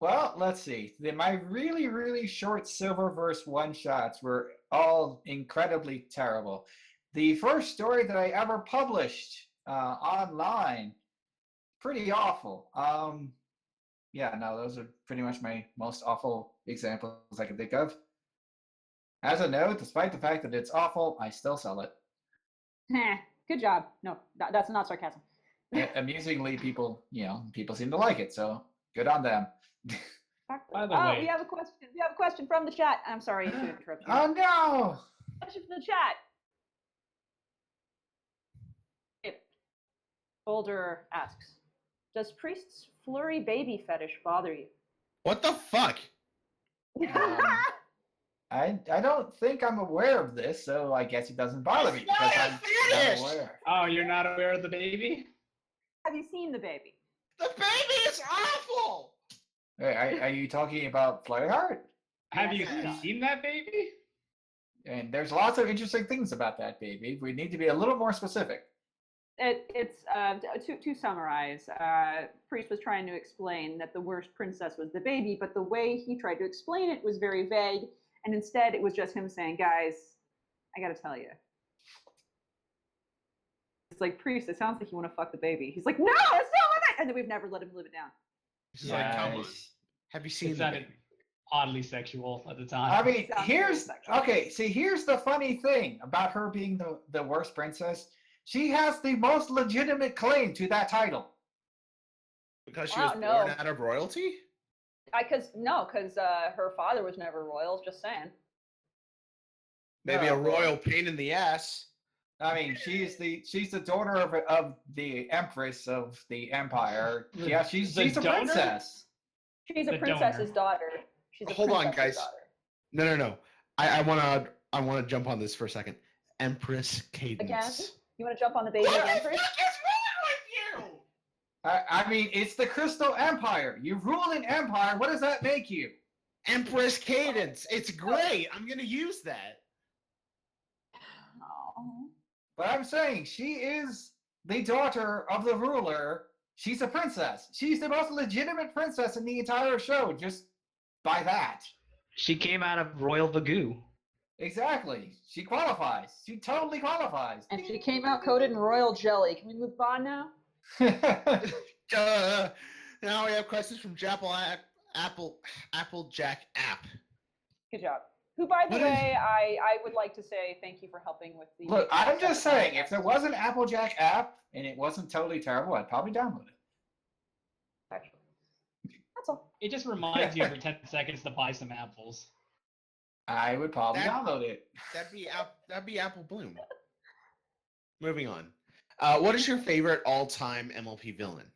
Well, let's see. My really, really short Silververse one-shots were all incredibly terrible. The first story that I ever published online, pretty awful. Yeah, no, those are pretty much my most awful examples I can think of. As a note, despite the fact that it's awful, I still sell it. Good job. No, that's not sarcasm. Amusingly, people seem to like it, so good on them. By the Oh, way, we have a question. We have a question from the chat. I'm sorry to interrupt you. Oh no! Question from the chat. Boulder asks, "Does Priest's flurry baby fetish bother you?" What the fuck? I don't think I'm aware of this, so I guess it doesn't bother me because I'm not aware. oh, you're not aware of the baby? Have you seen the baby? The baby is awful! Wait, are you talking about Flyheart? Have you Yes. seen that baby? And there's lots of interesting things about that baby. We need to be a little more specific. It's to summarize, Priest was trying to explain that the worst princess was the baby, but the way he tried to explain it was very vague, and instead it was just him saying, "Guys, I gotta tell you." It's like, "Priest, it sounds like you want to fuck the baby." He's like, "No, that's not what I," and then we've never let him live it down. She's like, come on. Nice. Have you It seen the sounded baby? oddly sexual at the time. I mean, Sounds here's very sexual. okay. See, here's the funny thing about her being the worst princess. She has the most legitimate claim to that title. Because she Wow, was born no. out of royalty? Because her father was never royal. Just saying. Maybe No, a royal pain in the ass. I mean, she's the daughter of the empress of the empire. Yeah, she's The a donor? princess. She's a The princess's donor. daughter. She's a Hold on, princess's guys. daughter. No. I wanna jump on this for a second. Empress Cadence. Again? You want to jump on the baby What again, the Priest? fuck is wrong with you? I mean, it's the Crystal Empire. You rule an empire. What does that make you? Empress Cadence. It's great. I'm gonna use that. Oh. But I'm saying she is the daughter of the ruler. She's a princess. She's the most legitimate princess in the entire show, just by that. She came out of Royal Vagoo. Exactly. She qualifies. She totally qualifies. And she came out coated in royal jelly. Can we move on now? Now we have questions from Japple Applejack app. Good job. Who, by the What is- way, I would like to say thank you for helping with the. Look, making I'm of just the saying, podcast. if there was an Applejack app and it wasn't totally terrible, I'd probably download it. Actually, that's all. It just reminds you every 10 seconds to buy some apples. I would probably That- download it. That'd be Apple Bloom. Moving on. What is your favorite all-time MLP villain?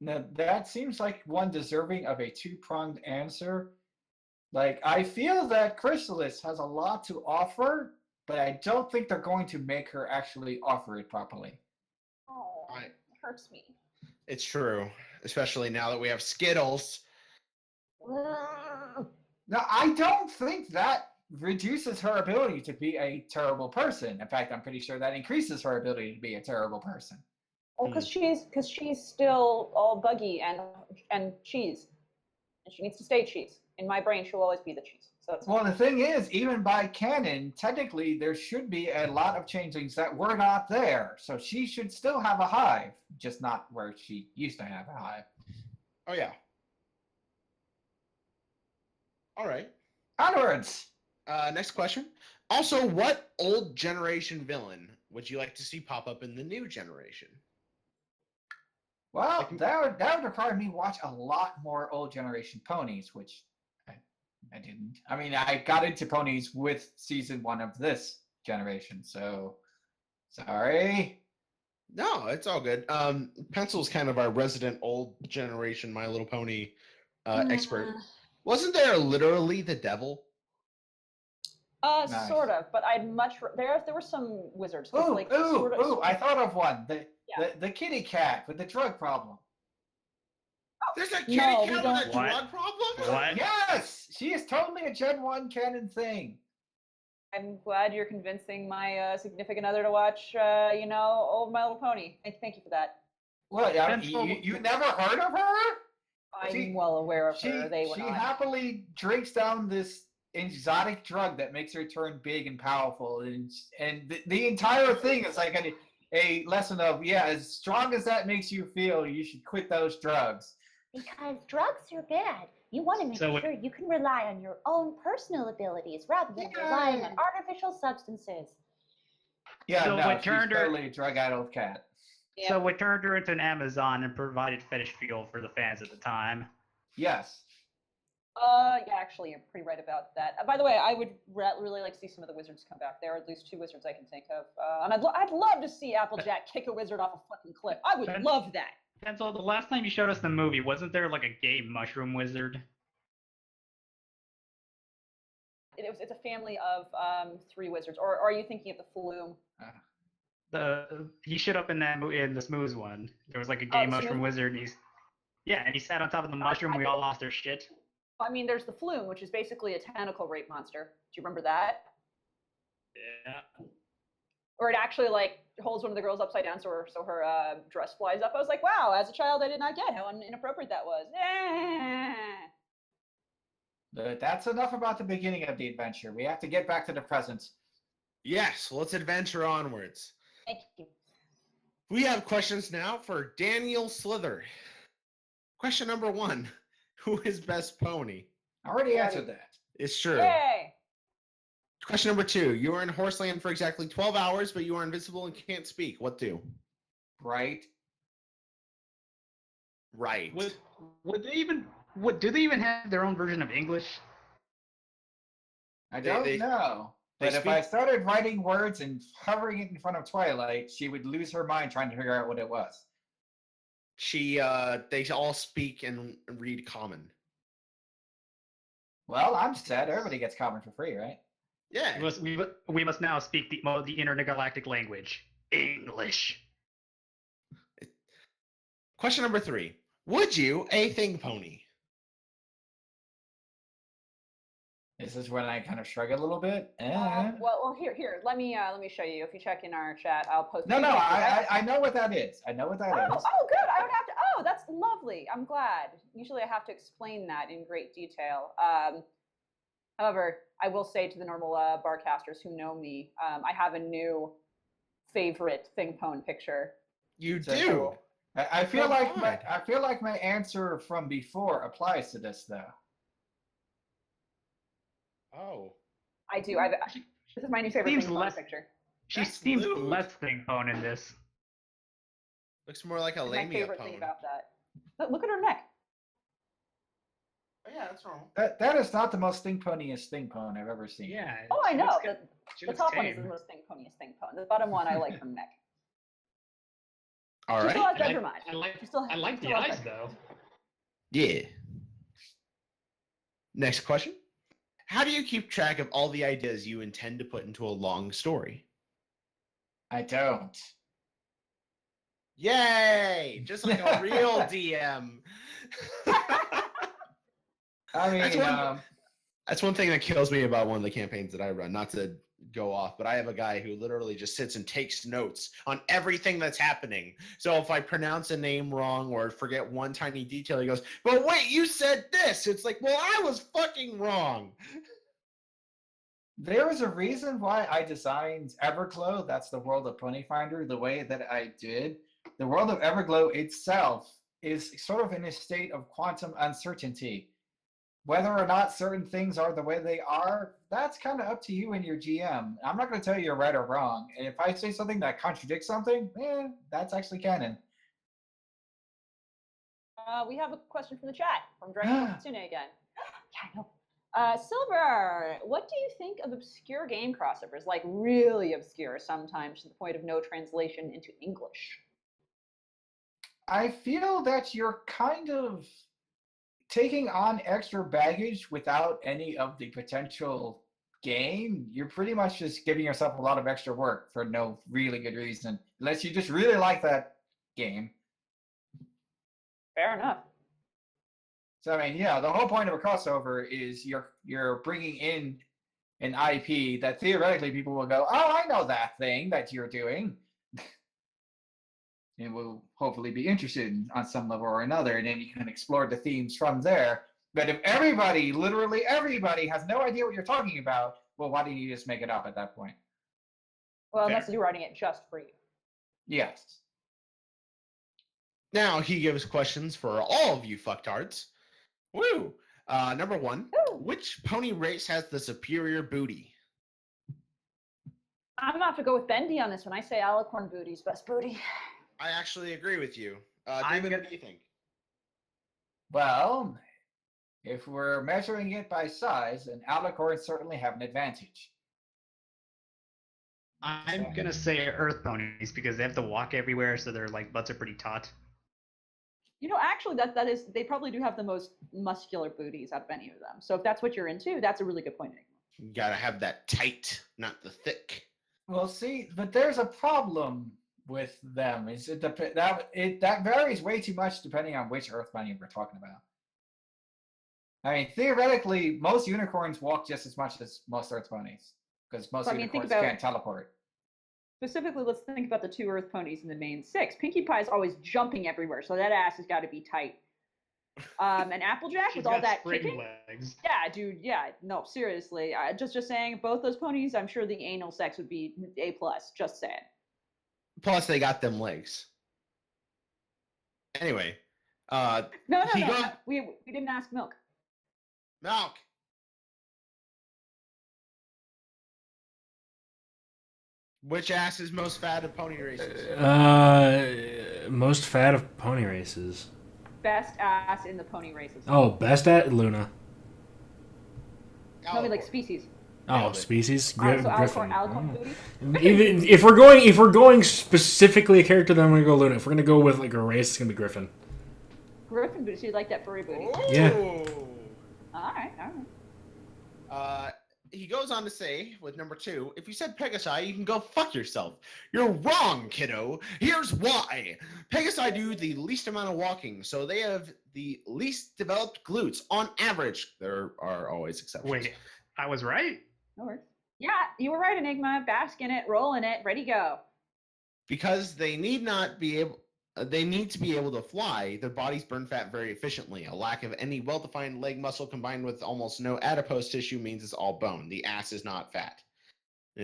Now, that seems like one deserving of a two-pronged answer. Like, I feel that Chrysalis has a lot to offer, but I don't think they're going to make her actually offer it properly. Oh, I- it hurts me. It's true, especially now that we have Skittles. Now, I don't think that reduces her ability to be a terrible person. In fact, I'm pretty sure that increases her ability to be a terrible person. Oh, because she's still all buggy and cheese, and she needs to stay cheese. In my brain, she'll always be the cheese. So that's Well, the thing is, even by canon, technically there should be a lot of changelings that were not there. So she should still have a hive, just not where she used to have a hive. Oh yeah. All right. Onwards! Next question. Also, what old generation villain would you like to see pop up in the new generation? Well, that would require me watch a lot more old generation ponies, which I didn't. I mean, I got into ponies with season 1 of this generation, so sorry. No, it's all good. Pencil's kind of our resident old generation My Little Pony expert. Wasn't there literally the devil? Nice. Sort of, but I'd much there were some wizards. 'Cause, Ooh, like, ooh, sort of, ooh! I thought of one. Yeah. The kitty cat with the drug problem. There's a kitty No, we cat with don't- a What? drug problem? What? Yes, she is totally a Gen 1 canon thing. I'm glad you're convincing my significant other to watch, old My Little Pony. Thank you for that. What? I mean, Pencil- you never heard of her? I'm She- well aware of She her. They were she not. happily drinks down this exotic drug that makes her turn big and powerful, and the entire thing is like a lesson of, yeah, as strong as that makes you feel, you should quit those drugs. Because drugs are bad. You want to make So sure you can rely on your own personal abilities rather than relying on artificial substances. Yeah, So no, it she's turned her- totally a drug-addled cat. Yeah. So we turned her into an Amazon and provided fetish fuel for the fans at the time. Yes. Yeah, actually, you're pretty right about that. By the way, I would really like to see some of the wizards come back. There are at least 2 wizards I can think of, and I'd love to see Applejack kick a wizard off a fucking cliff. I would love that. Pencil, the last time you showed us the movie, wasn't there like a gay mushroom wizard? It's a family of 3 wizards, or are you thinking of the Flume? He showed up in that movie, in the Smooth one. There was like a Oh, gay the mushroom Smooth- wizard, and he sat on top of the mushroom. We all lost our shit. I mean, there's the Flume, which is basically a tentacle rape monster. Do you remember that? Yeah. Or it actually like holds one of the girls upside down, so her dress flies up. I was like, wow, as a child, I did not get how inappropriate that was. But that's enough about the beginning of the adventure. We have to get back to the present. Yes, let's adventure onwards. Thank you. We have questions now for Daniel Slither. Question number 1. Who is best pony? I already answered that. It's true. Yay! Question number 2. You are in Horseland for exactly 12 hours, but you are invisible and can't speak. What do? Right? Right. Do they even have their own version of English? I They- don't they- know. they But if I speak- started writing words and hovering it in front of Twilight, she would lose her mind trying to figure out what it was. They all speak and read common. Well, I'm sad. Everybody gets common for free, right? Yeah. We must now speak the intergalactic language, English. Question number 3. Would you a thing pony? This is when I kind of shrug a little bit. Well, here. Let me show you. If you check in our chat, I'll post. No, it. I know what that is. I know what that is. Oh, good. I don't have to. Oh, that's lovely. I'm glad. Usually, I have to explain that in great detail. However, I will say to the normal barcasters who know me, I have a new favorite thing pone picture. You So do. cool. I feel Come like on. I feel like my answer from before applies to this though. Oh. I do. This is my new favorite Seems thing on the less- picture. She That's seems lewd. less thing pone in this. Looks more like a It's my labia favorite thing pone. about that. Look at her neck. Oh, yeah, that's normal. That is not the most stink poniest thing pone I've ever seen. Yeah. Oh, I she know. looks The, good. She the looks top one is tame. the most thing poniest thing pone. The bottom one, I like her neck. All She right. still has I like, Bedroom eyes. I like, She still, I like she still the has eyes Bedroom though. Yeah. Next question. How do you keep track of all the ideas you intend to put into a long story? I don't. Yay! Just like a real DM. I mean, That's one thing that kills me about one of the campaigns that I run. Not to go off, but I have a guy who literally just sits and takes notes on everything that's happening. So if I pronounce a name wrong or forget one tiny detail, he goes, "But wait, you said this." It's like, well, I was fucking wrong. there was a reason why I designed Everglow. That's the world of Ponyfinder. The way that I did, the world of Everglow itself is sort of in a state of quantum uncertainty. Whether or not certain things are the way they are, that's kind of up to you and your GM. I'm not going to tell you you're right or wrong. And if I say something that contradicts something, that's actually canon. We have a question from the chat from Dragon Kitsune again. Yeah, I know. Silver, what do you think of obscure game crossovers? Like really obscure, sometimes to the point of no translation into English. I feel that you're kind of taking on extra baggage without any of the potential gain. You're pretty much just giving yourself a lot of extra work for no really good reason, unless you just really like that game. Fair enough. So I mean, yeah, the whole point of a crossover is you're bringing in an IP that theoretically people will go, "Oh, I know that thing that you're doing," and will hopefully be interested in, on some level or another, and then you can explore the themes from there. But if everybody, literally everybody, has no idea what you're talking about, well, why didn't you just make it up at that point? Well, Fair. unless you're writing it just for you. Yes. Now he gives questions for all of you fucktards. Woo! Number one, Woo. which pony race has the superior booty? I'm gonna have to go with Bendy on this one. I say Alicorn Booty's best booty. I actually agree with you. I'm David, gonna- what do you think? Well, if we're measuring it by size, then Alicorns certainly have an advantage. I'm gonna say earth ponies because they have to walk everywhere, so their like butts are pretty taut. You know, actually, that is, they probably do have the most muscular booties out of any of them. So if that's what you're into, that's a really good point. You gotta have that tight, not the thick. Well, see, but there's a problem with them. That varies way too much depending on which Earth bunny we're talking about. I mean, theoretically, most unicorns walk just as much as most Earth bunnies because most So, I mean, think unicorns about- can't teleport. Specifically, let's think about the two Earth ponies in the main six. Pinkie Pie's always jumping everywhere, so that ass has got to be tight. And Applejack She's with all got that spring kicking. legs. Yeah, dude. Yeah, no, seriously. Just saying, both those ponies, I'm sure the anal sex would be A+. Just saying. Plus, they got them legs. Anyway, No. He go- We didn't ask Milk. Milk. Which ass is most fat of pony races? Most fat of pony races. Best ass in the pony races. Oh, best at Luna. No, I mean, like species. Oh, Nailed it. species. So Griffin. Alicorn booty. Even if we're going specifically a character, then I'm gonna go Luna. If we're gonna go with like a race, it's gonna be Griffin. Griffin booty. So you like that furry booty? Yeah. All right. He goes on to say, with number 2, if you said Pegasi, you can go fuck yourself. You're wrong, kiddo. Here's why. Pegasi do the least amount of walking, so they have the least developed glutes on average. There are always exceptions. Wait, I was right. No worries. Yeah, you were right, Enigma. Bask in it, roll in it, ready, go. Because they need to be able to fly, their bodies burn fat very efficiently. A lack of any well-defined leg muscle combined with almost no adipose tissue means it's all bone. The ass is not fat.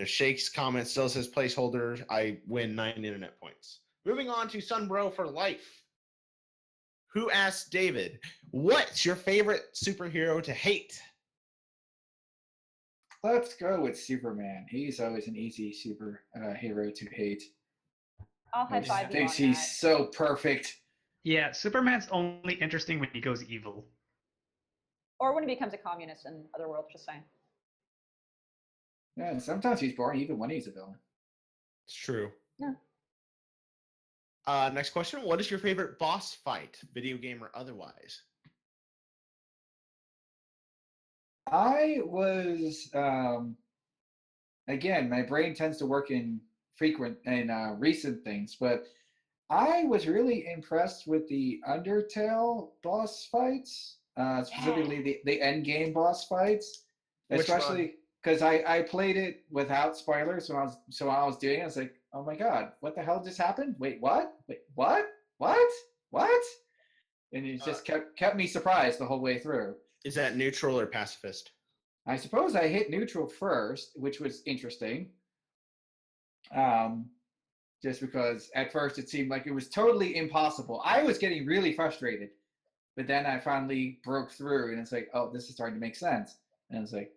Shake's comment still says placeholder. I win 9 internet points. Moving on to Sunbro for life. Who asked David, what's your favorite superhero to hate? Let's go with Superman. He's always an easy hero to hate. I'll high five you on Thinks he's that. so perfect. Yeah, Superman's only interesting when he goes evil. Or when he becomes a communist in Otherworld, just saying. Yeah, and sometimes he's boring even when he's a villain. It's true. Yeah. Next question. What is your favorite boss fight, video game or otherwise? I was again, my brain tends to work in recent things, but I was really impressed with the Undertale boss fights, specifically the end game boss fights, especially because I played it without spoilers. So I was doing it, I was like, oh my god, what the hell just happened? Wait, what? Wait, what? What? And it just kept me surprised the whole way through. Is that neutral or pacifist? I suppose I hit neutral first, which was interesting. Just because at first it seemed like it was totally impossible. I was getting really frustrated, but then I finally broke through, and it's like, oh, this is starting to make sense. And it's like,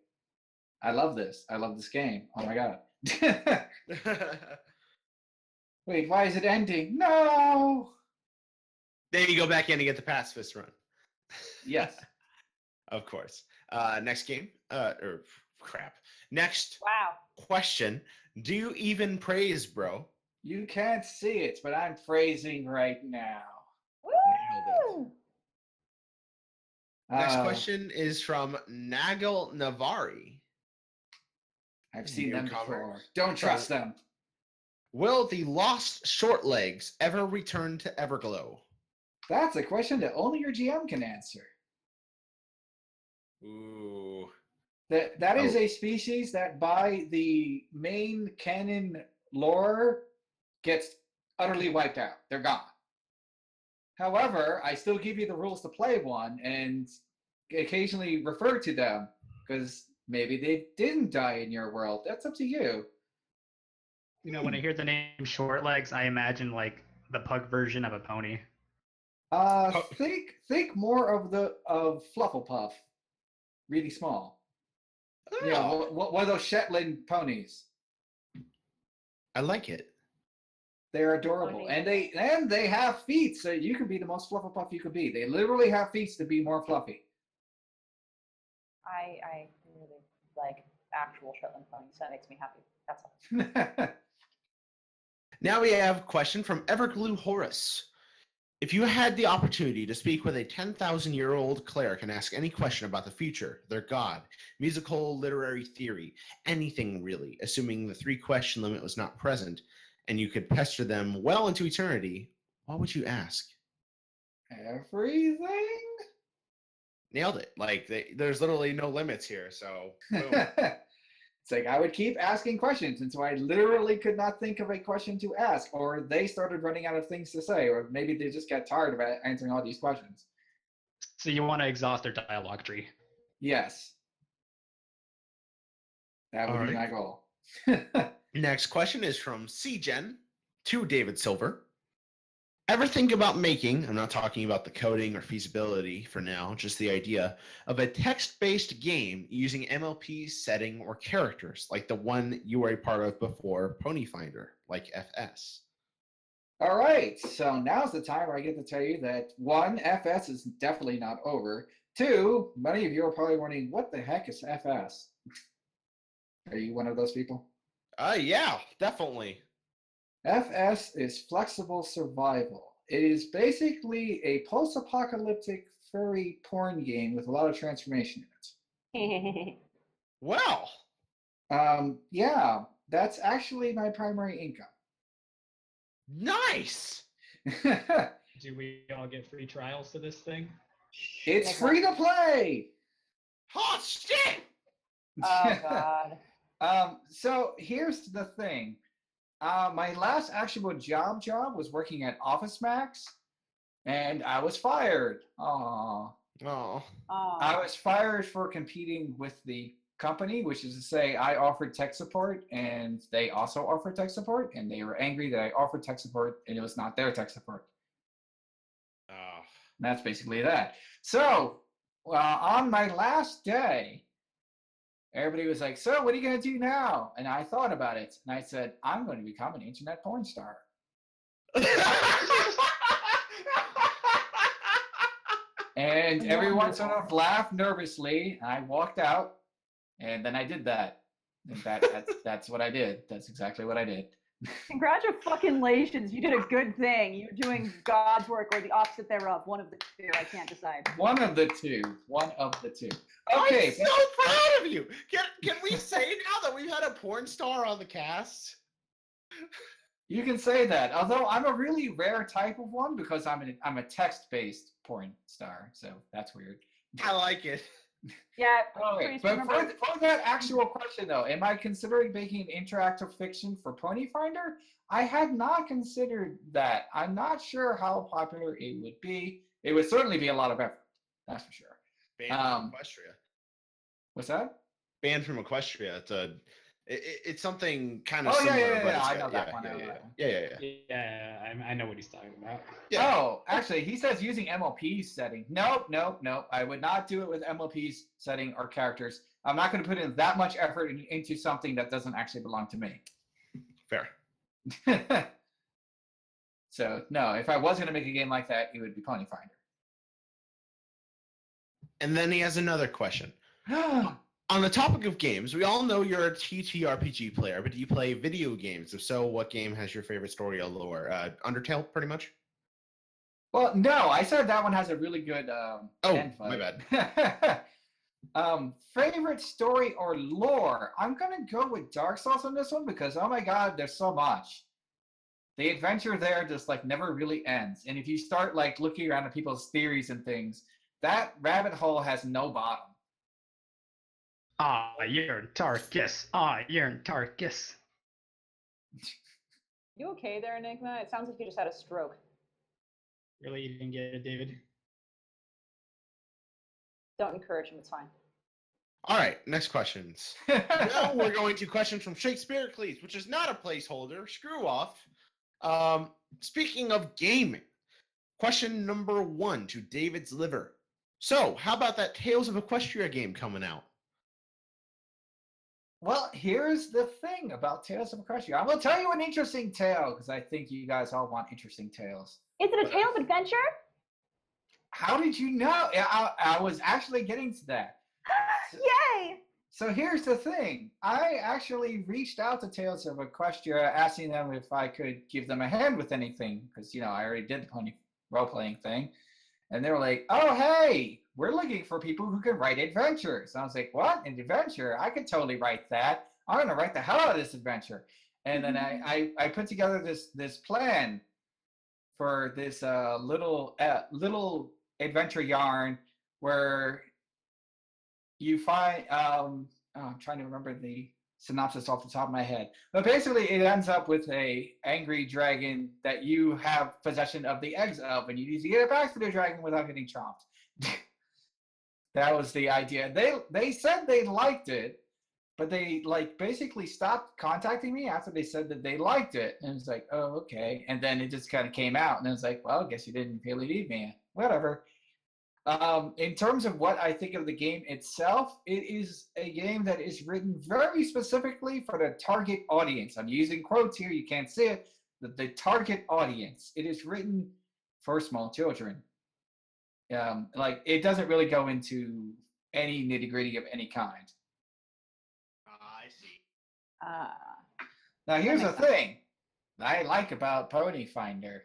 I love this. I love this game. Oh my god. Wait, why is it ending? No. Then you go back in and get the pacifist run. Yes. Of course. Next game. Crap. Next Wow. question. Do you even praise, bro? You can't see it, but I'm phrasing right now. Woo! Next question is from Nagel Navari. I've seen them Newcomer. before. Don't trust them. Will the lost short legs ever return to Everglow? That's a question that only your GM can answer. Ooh. That is a species that, by the main canon lore, gets utterly wiped out. They're gone. However, I still give you the rules to play one and occasionally refer to them because maybe they didn't die in your world. That's up to you. You know, when I hear the name Shortlegs, I imagine like the pug version of a pony. Think more of Flufflepuff, really small. Oh, Yeah, one of those Shetland ponies. I like it. They're adorable, and they have feet, so you can be the most Flufflepuff you could be. They literally have feet to be more fluffy. I really like actual Shetland ponies. That makes me happy. That's all. Now we have a question from Everglue Horus. If you had the opportunity to speak with a 10,000-year-old cleric and ask any question about the future, their god, musical, literary theory, anything really, assuming the 3-question limit was not present, and you could pester them well into eternity, what would you ask? Everything? Nailed it. Like, there's literally no limits here, so boom. It's like I would keep asking questions until I literally could not think of a question to ask, or they started running out of things to say, or maybe they just got tired of answering all these questions. So you want to exhaust their dialogue tree. Yes. That would All be right. my goal. Next question is from CGen to David Silver. Ever think about making, I'm not talking about the coding or feasibility for now, just the idea of a text-based game using MLP setting or characters, like the one you were a part of before, Ponyfinder, like FS? All right, so now's the time where I get to tell you that 1, FS is definitely not over. 2, many of you are probably wondering, what the heck is FS? Are you one of those people? Yeah, definitely. FS is flexible survival. It is basically a post-apocalyptic furry porn game with a lot of transformation in it. Well, Yeah, that's actually my primary income. nice. Do we all get free trials to this thing? It's free to play. Hot shit. Oh god. So here's the thing. My last actual job was working at Office Max, and I was fired. Aww. Oh. Oh. I was fired for competing with the company, which is to say I offered tech support and they also offered tech support, and they were angry that I offered tech support and it was not their tech support. Oh. And that's basically that. So on my last day, everybody was like, so what are you going to do now? And I thought about it, and I said, I'm going to become an internet porn star. And everyone sort of laughed nervously. I walked out, and then I did that. And that's what I did. That's exactly what I did. Congratulations. You did a good thing. You're doing God's work or the opposite thereof. One of the two. I can't decide. One of the two. Okay. I'm so proud of you. Can we say now that we've had a porn star on the cast? You can say that. Although I'm a really rare type of one because I'm a text-based porn star, so that's weird. I like it. Yeah. Okay, but for that actual question though, am I considering making interactive fiction for Ponyfinder? I had not considered that. I'm not sure how popular it would be. It would certainly be a lot of effort. That's for sure. Banned from Equestria. What's that? Banned from Equestria. It's something kind of Oh similar. yeah. But I know that one. Yeah, I know what he's talking about. Yeah. Oh, actually, he says using MLP's setting. Nope. I would not do it with MLP's setting or characters. I'm not going to put in that much effort into something that doesn't actually belong to me. Fair. So, no, if I was going to make a game like that, it would be Ponyfinder. And then he has another question. On the topic of games, we all know you're a TTRPG player, but do you play video games? If so, what game has your favorite story or lore? Undertale, pretty much? Well, no, I said that one has a really good end my fight. bad. Favorite story or lore? I'm going to go with Dark Souls on this one because, oh my god, there's so much. The adventure there just like never really ends. And if you start like looking around at people's theories and things, that rabbit hole has no bottom. You're Tarkus. You're Tarkus. You okay there, Enigma? It sounds like you just had a stroke. Really, you didn't get it, David? Don't encourage him. It's fine. All right, next questions. Now we're going to questions from Shakespeare Cleese, which is not a placeholder. Screw off. Speaking of gaming, question number 1 to David's liver. So, how about that Tales of Equestria game coming out? Well, here's the thing about Tales of Equestria. I will tell you an interesting tale because I think you guys all want interesting tales. Is it a tale of adventure? How did you know? I was actually getting to that. Yay! So here's the thing. I actually reached out to Tales of Equestria asking them if I could give them a hand with anything because, I already did the pony role-playing thing. And they were like, oh, hey, we're looking for people who can write adventures. And I was like, what? An adventure? I could totally write that. I'm going to write the hell out of this adventure. And then I put together this plan for this little adventure yarn where you find, I'm trying to remember the synopsis off the top of my head. But basically, it ends up with a angry dragon that you have possession of the eggs of, and you need to get it back to the dragon without getting chomped. That was the idea. They said they liked it, but they basically stopped contacting me after they said that they liked it. And it's like, oh, okay. And then it just kind of came out, and it's like, well, I guess you didn't really need me. Whatever. In terms of what I think of the game itself, it is a game that is written very specifically for the target audience. I'm using quotes here, you can't see it, but the target audience. It is written for small children. It doesn't really go into any nitty-gritty of any kind. I see. Now, here's the thing I like about Ponyfinder.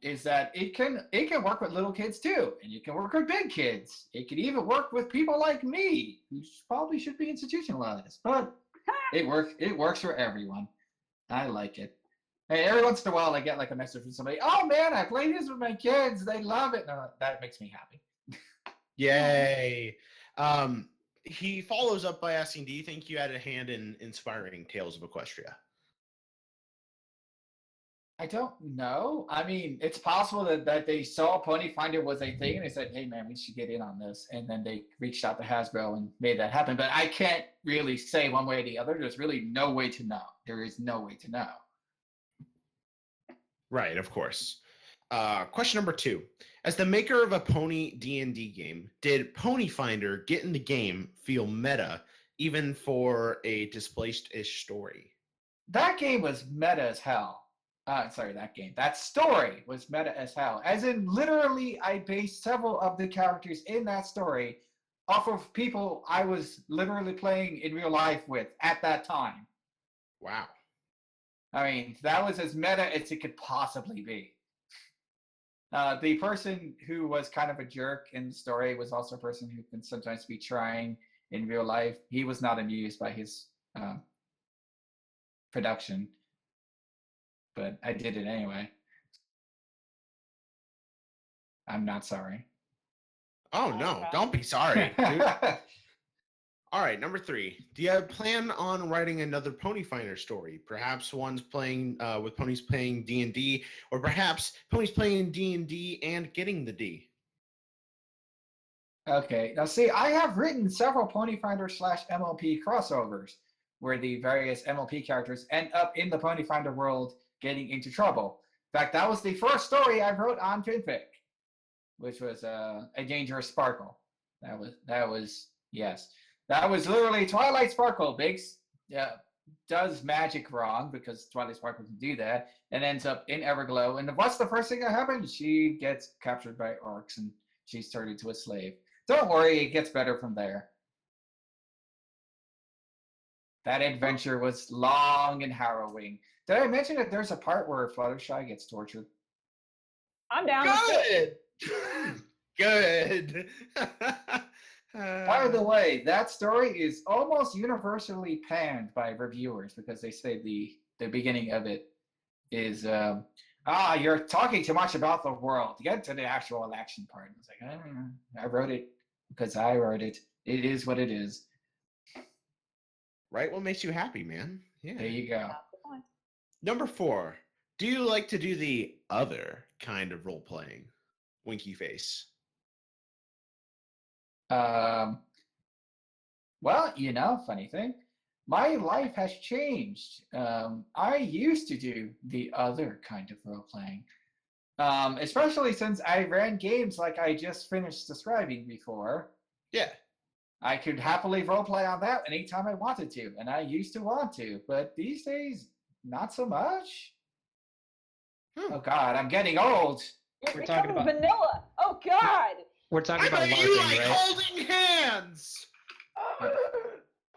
Is that it can work with little kids too, and it can work with big kids. It can even work with people like me, who probably should be institutionalized. But it works for everyone. I like it. Hey, every once in a while I get like a message from somebody. Oh man, I play this with my kids. They love it. No, that makes me happy. Yay! He follows up by asking, "Do you think you had a hand in inspiring Tales of Equestria?" I don't know. I mean, it's possible that they saw Ponyfinder was a thing and they said, hey, man, we should get in on this. And then they reached out to Hasbro and made that happen. But I can't really say one way or the other. There's really no way to know. There is no way to know. Right, of course. Question number 2. As the maker of a Pony D&D game, did Ponyfinder get in the game feel meta, even for a displaced-ish story? That game was meta as hell. That story was meta as hell. As in, literally, I based several of the characters in that story off of people I was literally playing in real life with at that time. Wow. I mean, that was as meta as it could possibly be. The person who was kind of a jerk in the story was also a person who can sometimes be trying in real life. He was not amused by his production, but I did it anyway. I'm not sorry. Oh, no. Don't be sorry, dude. All right, number 3. Do you plan on writing another Ponyfinder story? Perhaps one's playing with ponies playing D&D, or perhaps ponies playing D&D and getting the D. Okay, now see, I have written several Ponyfinder / MLP crossovers where the various MLP characters end up in the Ponyfinder world getting into trouble. In fact, that was the first story I wrote on Finfic, which was A Dangerous Sparkle. That was yes. That was literally Twilight Sparkle. Biggs does magic wrong because Twilight Sparkle can do that and ends up in Everglow. And what's the first thing that happens? She gets captured by orcs and she's turned into a slave. Don't worry, it gets better from there. That adventure was long and harrowing. Did I mention that there's a part where Fluttershy gets tortured? I'm down. Good! Good! By the way, that story is almost universally panned by reviewers because they say the beginning of it is, you're talking too much about the world. Get to the actual election part. It's like, I wrote it because I wrote it. It is what it is. Right? What makes you happy, man? Yeah. There you go. Number 4. Do you like to do the other kind of role playing? Winky face. Well, funny thing, my life has changed. I used to do the other kind of role playing, especially since I ran games like I just finished describing before. Yeah. I could happily roleplay on that anytime I wanted to, and I used to want to, but these days, not so much. Oh God, I'm getting old. We're talking about vanilla. Oh God. We're talking about you LARPing, like right? holding hands.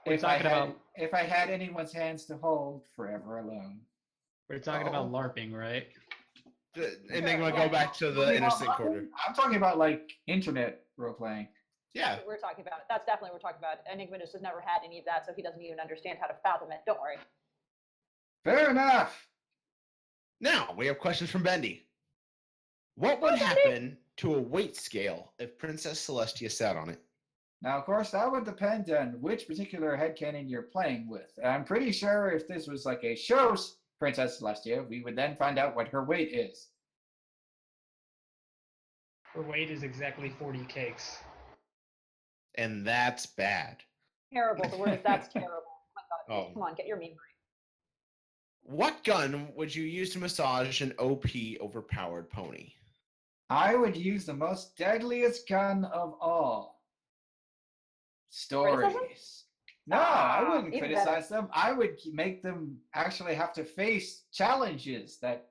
If I had anyone's hands to hold, forever alone. We're talking about LARPing, right? And then we'll go back to the innocent quarter. I'm talking about like internet role playing. Yeah. That's what we're talking about. That's definitely what we're talking about. Enigma just has never had any of that, so he doesn't even understand how to fathom it. Don't worry. Fair enough. Now we have questions from Bendy. What would happen to a weight scale if Princess Celestia sat on it? Now, of course, that would depend on which particular headcanon you're playing with. I'm pretty sure if this was like a show's Princess Celestia, we would then find out what her weight is. Her weight is exactly 40 cakes. And that's bad. Terrible. The word is that's terrible. Oh my God. Oh. Come on, get your meme right. What gun would you use to massage an OP overpowered pony? I would use the most deadliest gun of all. Stories. Criticism? No, I wouldn't even criticize them. I would make them actually have to face challenges that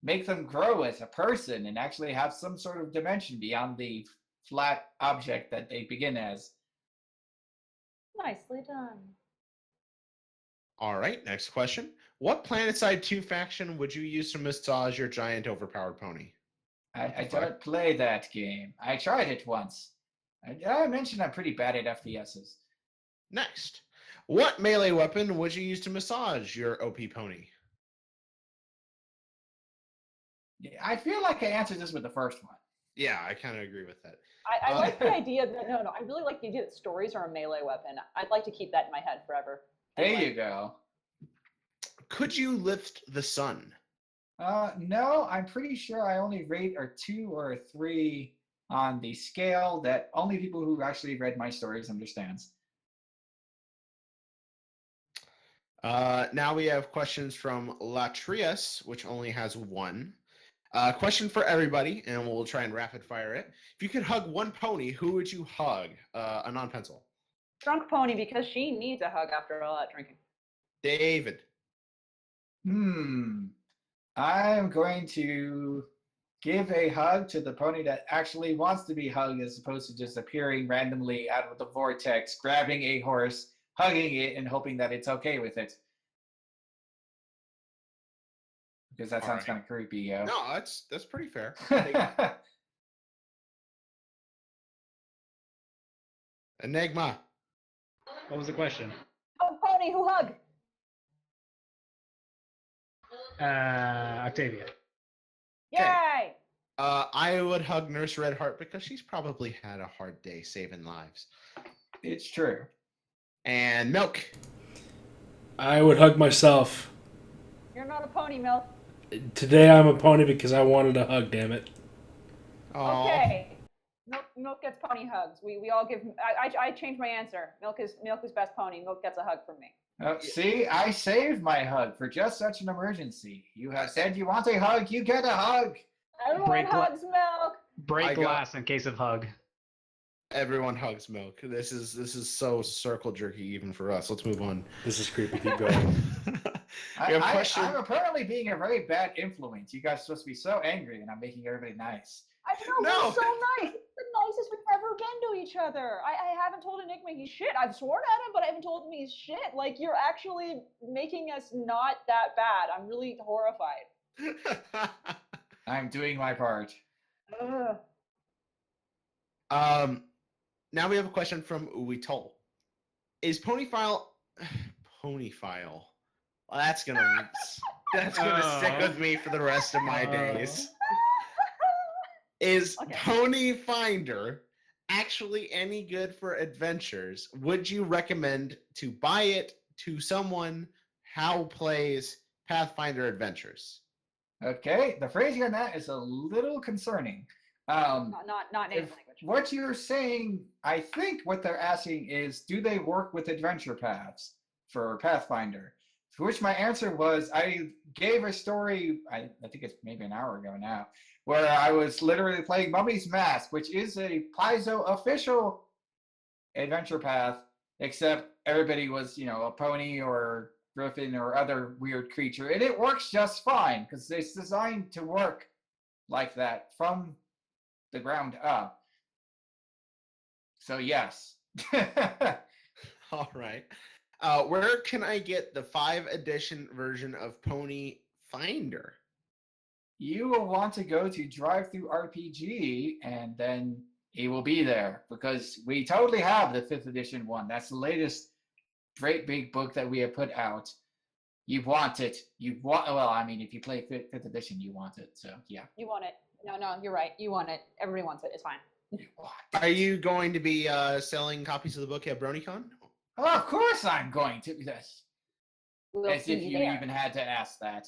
make them grow as a person and actually have some sort of dimension beyond the flat object that they begin as. Nicely done. All right, next question. What Planetside 2 faction would you use to massage your giant overpowered pony? I don't play that game. I tried it once. I mentioned I'm pretty bad at FPSs. Next. What melee weapon would you use to massage your OP pony? I feel like I answered this with the first one. Yeah, I kind of agree with that. I like the idea that, no, I really like the idea that stories are a melee weapon. I'd like to keep that in my head forever. There you go. Could you lift the sun? No, I'm pretty sure I only rate a 2 or a 3 on the scale that only people who actually read my stories understands. Now we have questions from Latrius, which only has one. Question for everybody, and we'll try and rapid fire it. If you could hug one pony, who would you hug? A non-pencil. Drunk pony because she needs a hug after all that drinking. David. I'm going to give a hug to the pony that actually wants to be hugged as opposed to just appearing randomly out of the vortex, grabbing a horse, hugging it, and hoping that it's okay with it. Because that sounds kind of creepy, yo. No, that's pretty fair. Enigma. What was the question? Oh, pony who hug? Octavia. Yay! I would hug Nurse Redheart because she's probably had a hard day saving lives. It's true. And Milk. I would hug myself. You're not a pony, Milk. Today I'm a pony because I wanted a hug, damn it. Aww. Okay. Milk gets pony hugs. We all give. I changed my answer. Milk is best pony. Milk gets a hug from me. See, I saved my hug for just such an emergency. You have said you want a hug, you get a hug. Everyone Break hugs Milk. Break glass in case of hug. Everyone hugs Milk. This is so circle jerky even for us. Let's move on. This is creepy. Keep going. I'm apparently being a very bad influence. You guys are supposed to be so angry, and I'm making everybody nice. I know, we're so nice. It's the nicest we've ever been to each other. I haven't told Enigma he's shit. I've sworn at him, but I haven't told him he's shit. Like, you're actually making us not that bad. I'm really horrified. I'm doing my part. Ugh. Now we have a question from Uitol. Is Ponyfile? Well, that's gonna stick with me for the rest of my days. Is Ponyfinder actually any good for adventures? Would you recommend to buy it to someone who plays Pathfinder Adventures? Okay, the phrasing on that is a little concerning. Not native language. What you're saying, I think what they're asking is, do they work with adventure paths for Pathfinder? To which my answer was, I gave a story, I think it's maybe an hour ago now, where I was literally playing Mummy's Mask, which is a Paizo official adventure path, except everybody was, a pony or griffin or other weird creature. And it works just fine, because it's designed to work like that from the ground up. So yes. All right. Where can I get the 5th edition version of Ponyfinder? You will want to go to Drive-Thru RPG, and then it will be there, because we totally have the 5th edition one. That's the latest great big book that we have put out. You want it. Well, I mean, if you play 5th edition, you want it. So yeah. You want it. No, you're right. You want it. Everybody wants it. It's fine. Are you going to be selling copies of the book at BronyCon? Oh, of course I'm going to. Yes. We'll As if see you there. even had to ask that.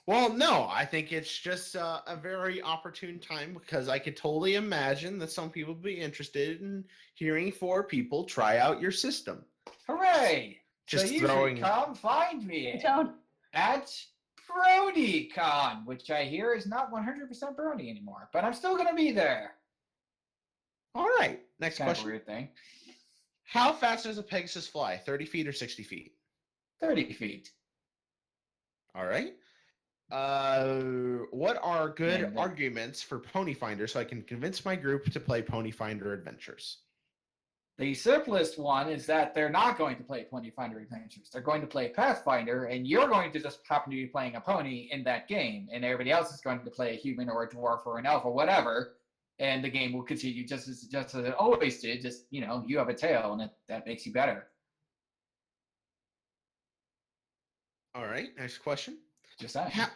Well, no, I think it's just a very opportune time, because I could totally imagine that some people would be interested in hearing 4 people try out your system. Hooray! Just so you throwing. should come find me Don't. at BronyCon, which I hear is not 100% Brony anymore, but I'm still going to be there. All right, next Kind of a question. weird thing. How fast does a Pegasus fly? 30 feet or 60 feet? 30 feet. All right. What are good And, arguments for Ponyfinder so I can convince my group to play Ponyfinder Adventures? The simplest one is that they're not going to play Ponyfinder Adventures. They're going to play Pathfinder, and you're going to just happen to be playing a pony in that game, and everybody else is going to play a human or a dwarf or an elf or whatever, and the game will continue just as it always did. Just, you have a tail, and that makes you better. All right, next question. Just that.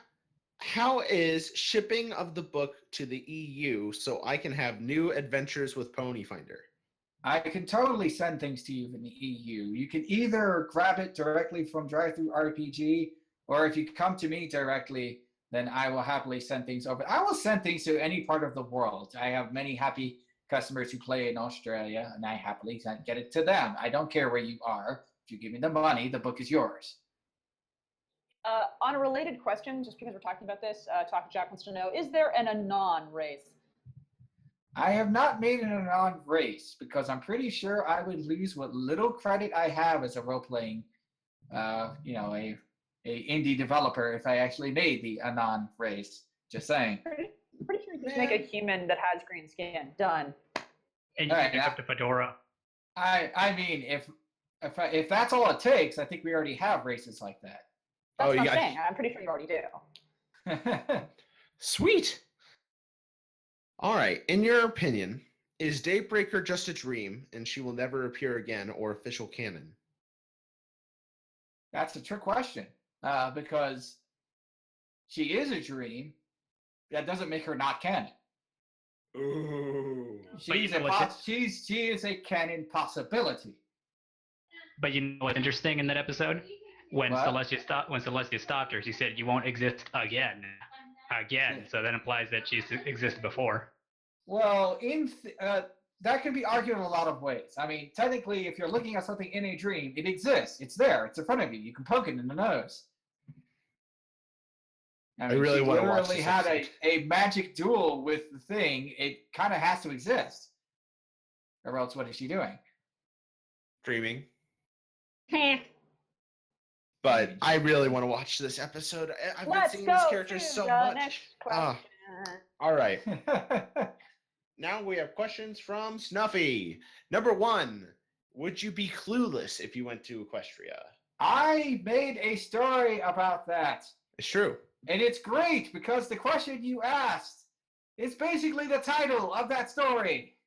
How is shipping of the book to the EU so I can have new adventures with Ponyfinder? I can totally send things to you in the EU. You can either grab it directly from Drive-Thru RPG, or if you come to me directly, then I will happily send things over. I will send things to any part of the world. I have many happy customers who play in Australia, and I happily get it to them. I don't care where you are. If you give me the money, the book is yours. On a related question, just because we're talking about this, Talk Jack wants to know, is there an Anon race? I have not made an Anon race because I'm pretty sure I would lose what little credit I have as a role-playing, a indie developer if I actually made the Anon race. Just saying. Pretty sure you just make a human that has green skin. Done. And you can pick up the fedora. I mean, if that's all it takes, I think we already have races like that. That's what I'm saying. I'm pretty sure you already do. Sweet. All right. In your opinion, is Daybreaker just a dream and she will never appear again, or official canon? That's a trick question, because she is a dream. That doesn't make her not canon. Ooh. She is a canon possibility. But you know what's interesting in that episode? When What? Celestia stopped her, she said, "You won't exist again." So that implies that she's existed before. Well, that can be argued in a lot of ways. I mean, technically, if you're looking at something in a dream, it exists. It's there. It's in front of you. You can poke it in the nose. I mean, really she want to watch literally this had episode. a magic duel with the thing. It kind of has to exist. Or else, what is she doing? Dreaming. But I really want to watch this episode. I've been seeing these characters so much. All right. Now we have questions from Snuffy. Number 1, would you be clueless if you went to Equestria? I made a story about that. It's true. And it's great because the question you asked is basically the title of that story.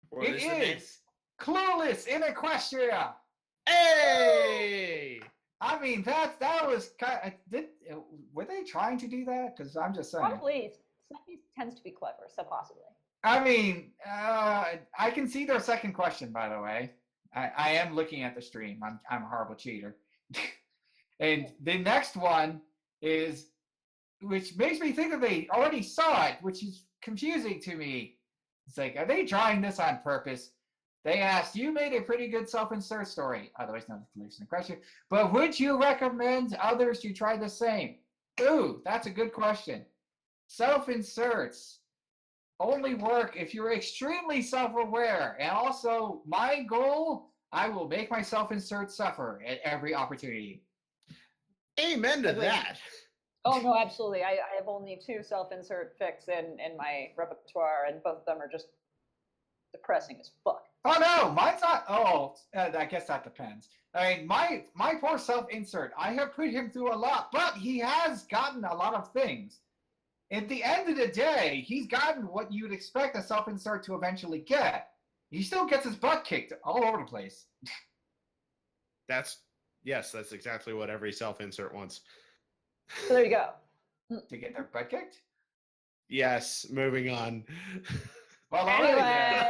What It is the name? is Clueless in Equestria. Hey! I mean, that was kind of, were they trying to do that? Because I'm just saying. Probably. Snuffy tends to be clever, so possibly. I mean, I can see their second question, by the way. I am looking at the stream. I'm a horrible cheater. And the next one is, which makes me think that they already saw it, which is confusing to me. It's like, are they trying this on purpose? They asked, you made a pretty good self-insert story, otherwise known as Clueless in Equestria, but would you recommend others to try the same? Ooh, that's a good question. Self-inserts only work if you're extremely self-aware. And also, my goal, I will make my self-insert suffer at every opportunity. Amen to that. Oh, no, absolutely. I have only 2 self-insert fics in my repertoire, and both of them are just depressing as fuck. Oh, no, mine's not. Oh, I guess that depends. I mean, my poor self-insert, I have put him through a lot, but he has gotten a lot of things. At the end of the day, he's gotten what you'd expect a self-insert to eventually get. He still gets his butt kicked all over the place. That's exactly what every self-insert wants. So there you go. To get their butt kicked? Yes, moving on. Well, Anyway.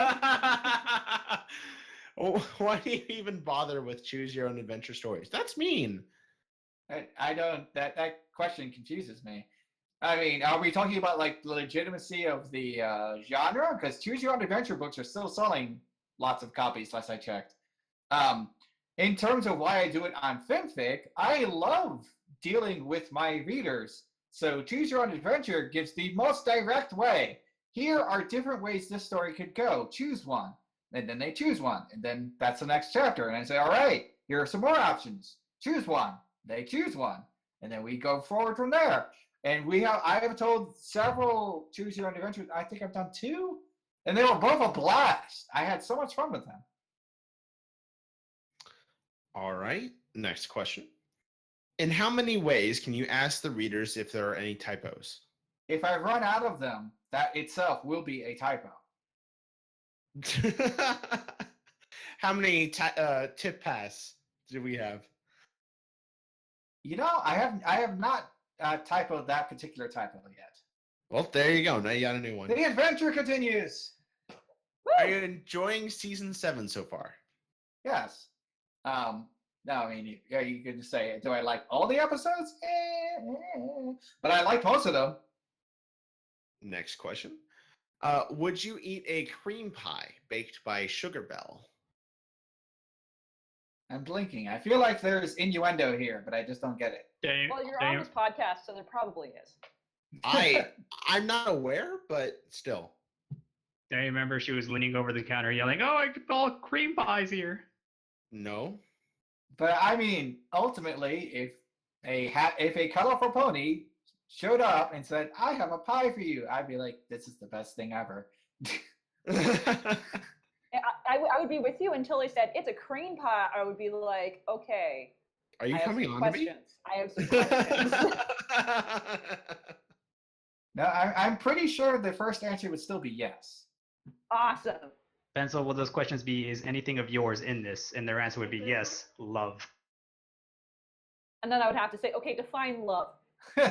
Why do you even bother with choose your own adventure stories? That's mean. I don't. That question confuses me. I mean, are we talking about like the legitimacy of the genre? Because choose your own adventure books are still selling lots of copies, last I checked. In terms of why I do it on FimFic, I love dealing with my readers. So choose your own adventure gives the most direct way. Here are different ways this story could go. Choose one. And then they choose one. And then that's the next chapter. And I say, all right, here are some more options. Choose one. They choose one. And then we go forward from there. And I have told several choose your own adventures. I think I've done 2. And they were both a blast. I had so much fun with them. All right, next question. In how many ways can you ask the readers if there are any typos? If I run out of them, that itself will be a typo. How many tip pass do we have? You know, I have not typoed that particular typo yet. Well, there you go. Now you got a new one. The adventure continues. Are you enjoying season 7 so far? Yes. No, I mean, you could just say, do I like all the episodes? But I like most of them. Next question. Would you eat a cream pie baked by Sugar Bell? I'm blinking. I feel like there's innuendo here, but I just don't get it. Well, you're on this podcast, so there probably is. I'm not aware, but still. I remember she was leaning over the counter yelling, "Oh, I could all cream pies here." No. But I mean, ultimately, if a colorful pony showed up and said, "I have a pie for you," I'd be like, "This is the best thing ever." I would be with you until they said it's a cream pie. I would be like, okay. Are you coming on questions. to me? I have some questions. No, I'm pretty sure the first answer would still be yes. Awesome. Pencil, will those questions be, is anything of yours in this? And their answer would be yes, love. And then I would have to say, okay, define love. You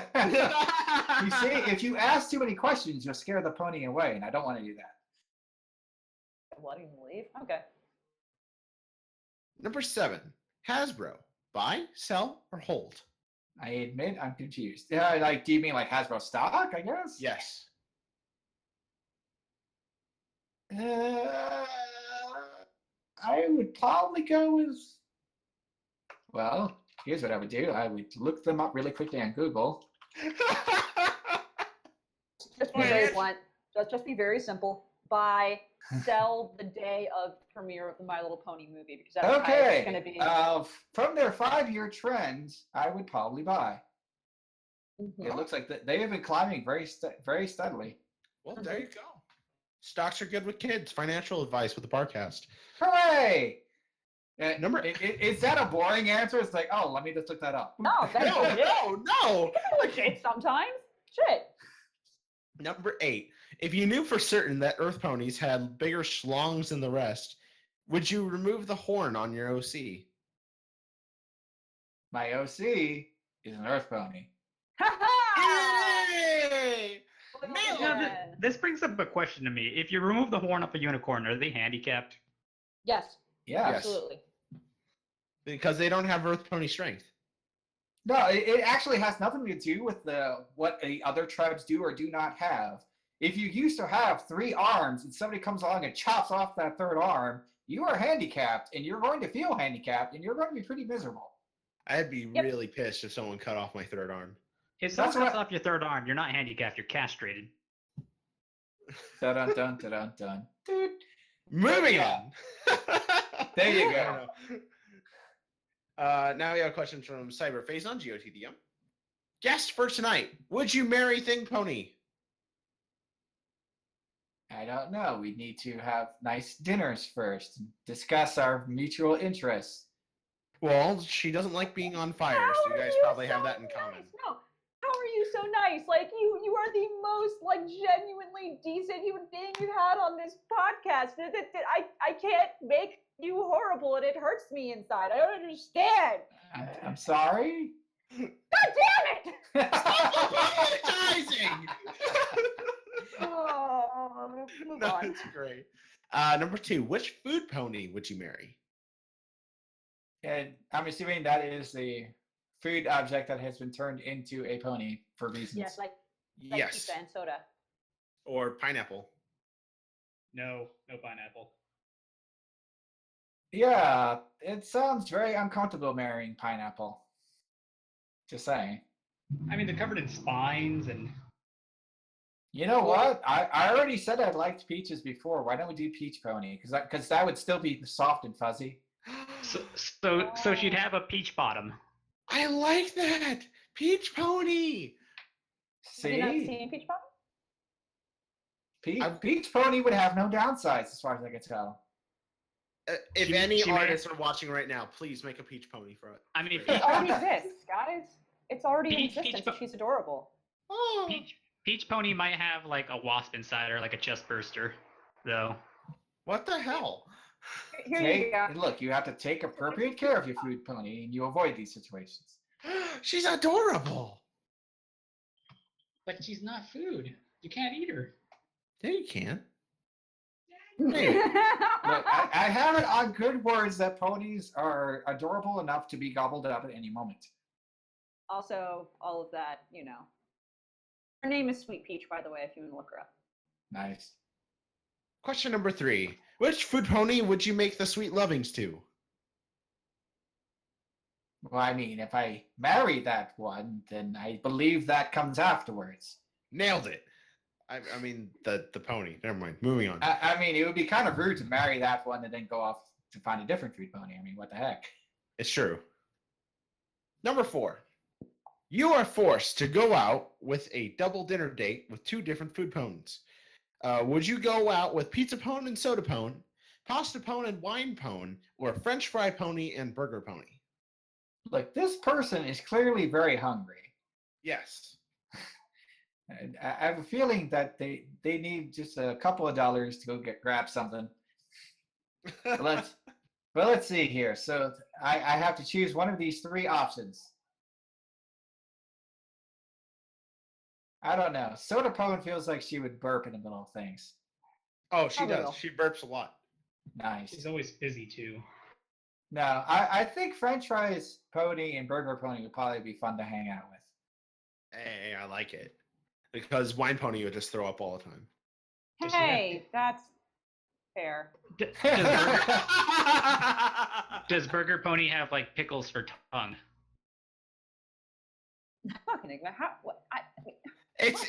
see, if you ask too many questions, you'll scare the pony away, and I don't want to do that. Letting him leave? Okay. Number 7. Hasbro. Buy, sell, or hold? I admit I'm confused. Yeah, like, do you mean like Hasbro stock, I guess? Yes. I would probably go with. Well, here's what I would do. I would look them up really quickly on Google. Just be very blunt. Just be very simple. Buy, sell the day of the premiere of the My Little Pony movie, because that's how it's going to be. From their 5-year trends, I would probably buy. Mhm. It looks like they have been climbing very steadily. Well, there you go. Stocks are good with kids. Financial advice with the Barcast. Hooray! Is that a boring answer? It's like, oh, let me just look that up. No, that's legit. No. Legit sometimes. Shit. Number 8. If you knew for certain that Earth ponies had bigger schlongs than the rest, would you remove the horn on your OC? My OC is an Earth pony. Yay! This brings up a question to me. If you remove the horn off a unicorn, are they handicapped? Yes. Yeah. Absolutely. Because they don't have Earth pony strength. No, it actually has nothing to do with what the other tribes do or do not have. If you used to have 3 arms and somebody comes along and chops off that 3rd arm, you are handicapped, and you're going to feel handicapped, and you're going to be pretty miserable. I'd be really pissed if someone cut off my 3rd arm. If someone cuts off your 3rd arm, you're not handicapped, you're castrated. Dun dun dun dun dun. Dude. Moving on. There you go. Now we have a question from Cyberface on GOTDM. Guest for tonight. Would you marry Thing Pony? I don't know. We need to have nice dinners first and discuss our mutual interests. Well, she doesn't like being on fire, so you guys probably have that in common. No. How are you so nice? Like, you are the most, like, genuinely decent human being we've had on this podcast. I can't make you horrible, and it hurts me inside. I don't understand. I'm sorry. God damn it! Stop apologizing! Oh, move No, on. it's great. Number 2, which food pony would you marry? And I'm assuming that is the food object that has been turned into a pony for reasons. Yes, like Yes. pizza and soda. Or pineapple. No pineapple. Yeah, it sounds very uncomfortable marrying pineapple. Just saying. I mean, they're covered in spines and... You know what? I already said I liked peaches before. Why don't we do peach pony? Because that would still be soft and fuzzy. So she'd have a peach bottom. I like that! Peach pony! See? Have you not seen Peach Pop? Peach pony would have no downsides as far as I can tell. If She any may- artists are watching right now, please make a peach pony for it. I mean, It already exists, guys. It's already in Peach existence. Po- She's adorable. Oh. Peach Pony might have like a wasp inside her, like a chest burster, though. What the hell? Here you go. Look, you have to take appropriate care of your food pony, and you avoid these situations. She's adorable. But she's not food. You can't eat her. Yeah, you can. Maybe. Look, I have it on good words that ponies are adorable enough to be gobbled up at any moment. Also, all of that, you know. Her name is Sweet Peach, by the way, if you want to look her up. Nice. Question number 3. Which food pony would you make the sweet lovings to? Well, I mean, if I marry that one, then I believe that comes afterwards. Nailed it. I mean, the pony. Never mind. Moving on. I mean, it would be kind of rude to marry that one and then go off to find a different food pony. I mean, what the heck? It's true. Number 4. You are forced to go out with a double dinner date with 2 different food ponies. Would you go out with pizza pone and soda pone, pasta pone and wine pone, or French fry pony and burger pony? Look, this person is clearly very hungry. Yes. And I have a feeling that they need just a couple of dollars to go grab something. But let's see here. So I have to choose one of these 3 options. I don't know. Soda Pone feels like she would burp in the middle of things. Oh, she A does. little. She burps a lot. Nice. She's always busy too. No, I think French fries pony and burger pony would probably be fun to hang out with. Hey, I like it. Because wine pony would just throw up all the time. Does she have- Hey, that's fair. Does Burger Pony have like pickles for tongue? Fucking Enigma, how? What? It's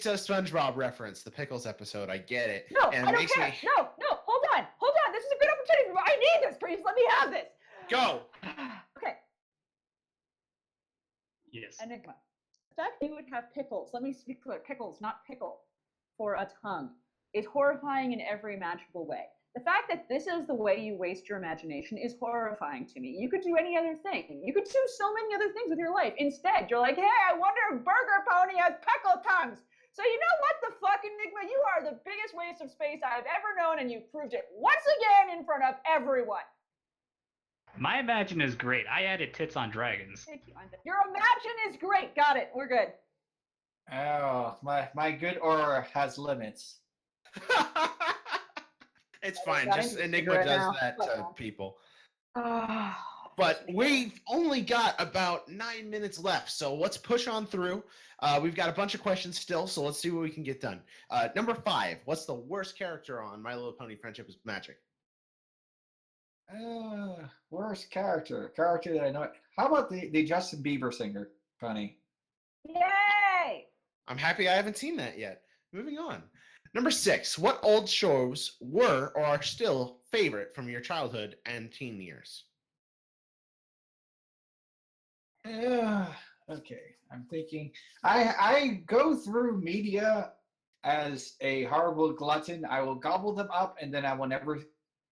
a SpongeBob reference, the pickles episode. I get it. No, and I it don't makes care. me No, hold on. This is a good opportunity for me. I need this. Please let me have this. go. Okay, Yes. Enigma. The fact that you would have pickles, let me speak clear, pickles, not pickle, for a tongue, is horrifying in every imaginable way. The fact that this is the way you waste your imagination is horrifying to me. You could do any other thing. You could do so many other things with your life. Instead, you're like, hey, I wonder if Burger Pony has pickle tongues. So you know what the fuck, Enigma? You are the biggest waste of space I've ever known, and you've proved it once again in front of everyone. My imagine is great. I added tits on dragons. Thank you. Your imagine is great. Got it. We're good. Oh, my good aura has limits. It's fine. Got Just it. Enigma Figure it does out. that to Uh-oh. people. Ah. But we've only got about 9 minutes left, so let's push on through. We've got a bunch of questions still, so let's see what we can get done. Number 5, what's the worst character on My Little Pony Friendship is Magic? Worst character that I know. How about the Justin Bieber singer, Pony? Yay! I'm happy I haven't seen that yet. Moving on. Number 6, what old shows were or are still favorite from your childhood and teen years? Okay, I'm thinking. I go through media as a horrible glutton. I will gobble them up, and then I will never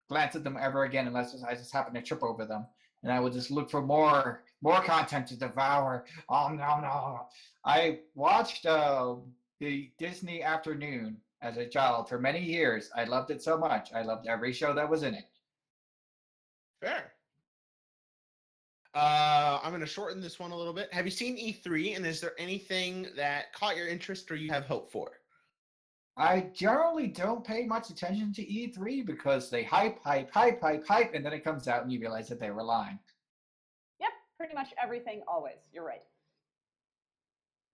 glance at them ever again unless I just happen to trip over them. And I will just look for more content to devour. Oh no! I watched the Disney Afternoon as a child for many years. I loved it so much. I loved every show that was in it. Fair. I'm going to shorten this one a little bit. Have you seen E3, and is there anything that caught your interest or you have hope for? I generally don't pay much attention to E3 because they hype, and then it comes out and you realize that they were lying. Yep, pretty much everything always. You're right.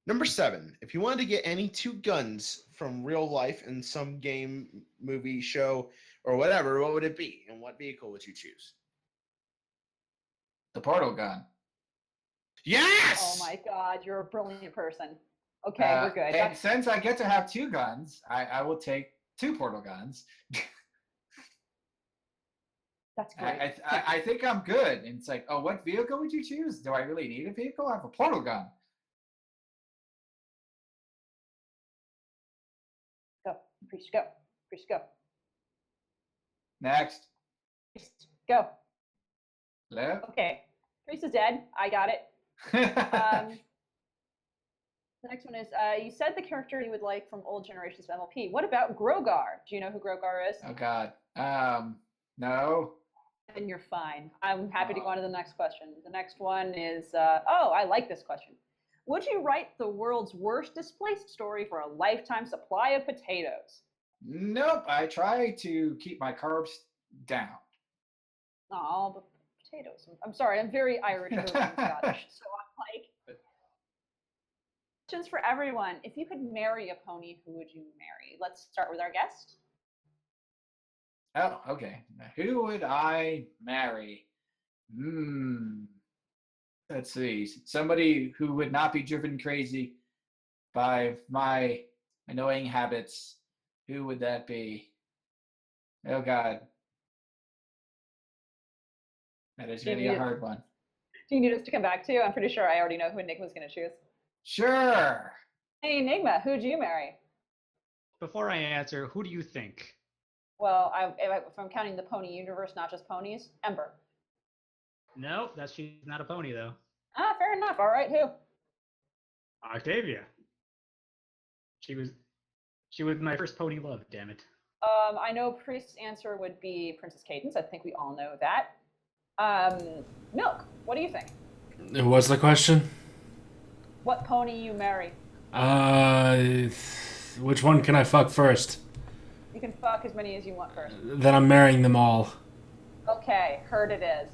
Number 7, if you wanted to get any 2 guns from real life in some game, movie, show, or whatever, what would it be? And what vehicle would you choose? The portal gun. Yes! Oh my god, you're a brilliant person. Okay, we're good. And since I get to have 2 guns, I will take 2 portal guns. That's great. I think I'm good. And it's like, oh, what vehicle would you choose? Do I really need a vehicle? I have a portal gun. Go. Priest, go. Priest, go. Next. Priest, go. Hello? Okay. Priest is dead. I got it. The next one is, you said the character you would like from old generations of MLP. What about Grogar? Do you know who Grogar is? Oh, God. No. Then you're fine. I'm happy to go on to the next question. The next one is, I like this question. Would you write the world's worst displaced story for a lifetime supply of potatoes? Nope. I try to keep my carbs down. Oh, but potatoes. I'm sorry, I'm very Irish and Scottish, so I'm like. Questions for everyone. If you could marry a pony, who would you marry? Let's start with our guest. Oh, okay. Now, who would I marry? Let's see. Somebody who would not be driven crazy by my annoying habits. Who would that be? Oh God. That is going to be a hard one. Do you need us to come back to you? I'm pretty sure I already know who Enigma's going to choose. Sure. Hey, Enigma, who'd you marry? Before I answer, who do you think? Well, if I'm counting the pony universe, not just ponies, Ember. No, she's not a pony though. Ah, fair enough. All right, who? Octavia. She was my first pony love. Damn it. I know Priest's answer would be Princess Cadence. I think we all know that. Milk, what do you think? What's the question? What pony you marry? Which one can I fuck first? You can fuck as many as you want first. Then I'm marrying them all. Okay, heard it is.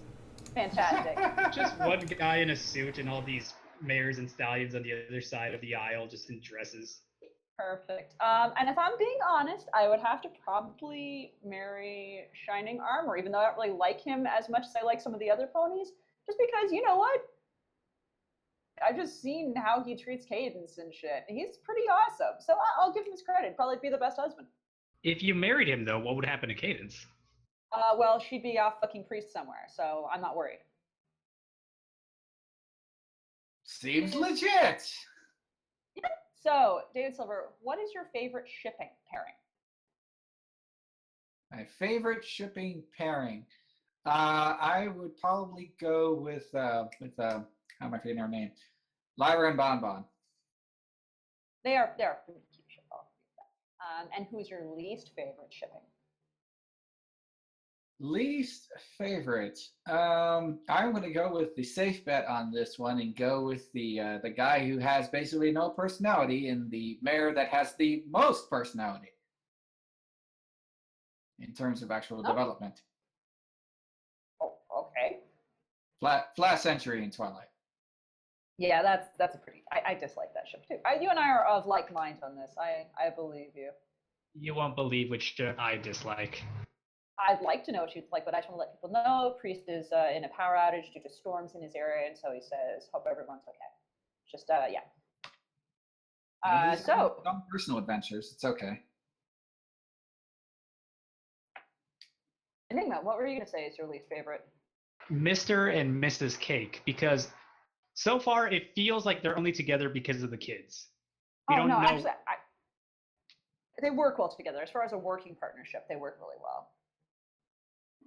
Fantastic. Just one guy in a suit and all these mares and stallions on the other side of the aisle just in dresses. Perfect. And if I'm being honest, I would have to probably marry Shining Armor, even though I don't really like him as much as I like some of the other ponies. Just because, you know what? I've just seen how he treats Cadence and shit. He's pretty awesome. So I'll give him his credit. Probably be the best husband. If you married him, though, what would happen to Cadence? Well, she'd be off fucking Priest somewhere, so I'm not worried. Seems legit. Yeah. So, David Silver, what is your favorite shipping pairing? My favorite shipping pairing. I would probably go with how am I forgetting her name? Lyra and Bonbon. They are pretty cute ship. And who's your least favorite shipping? Least favorite. I'm going to go with the safe bet on this one and go with the guy who has basically no personality and the mare that has the most personality in terms of actual development. Oh, okay. Flat Century in Twilight. Yeah, that's a pretty. I dislike that ship too. You and I are of like mind on this. I believe you. You won't believe which ship I dislike. I'd like to know what she's like, but I just want to let people know Priest is in a power outage due to storms in his area, and so he says, "Hope everyone's okay." Just yeah. So some personal adventures. It's okay. Enigma, what were you gonna say is your least favorite? Mr. and Mrs. Cake, because so far it feels like they're only together because of the kids. We don't know. Actually, they work well together. As far as a working partnership, they work really well.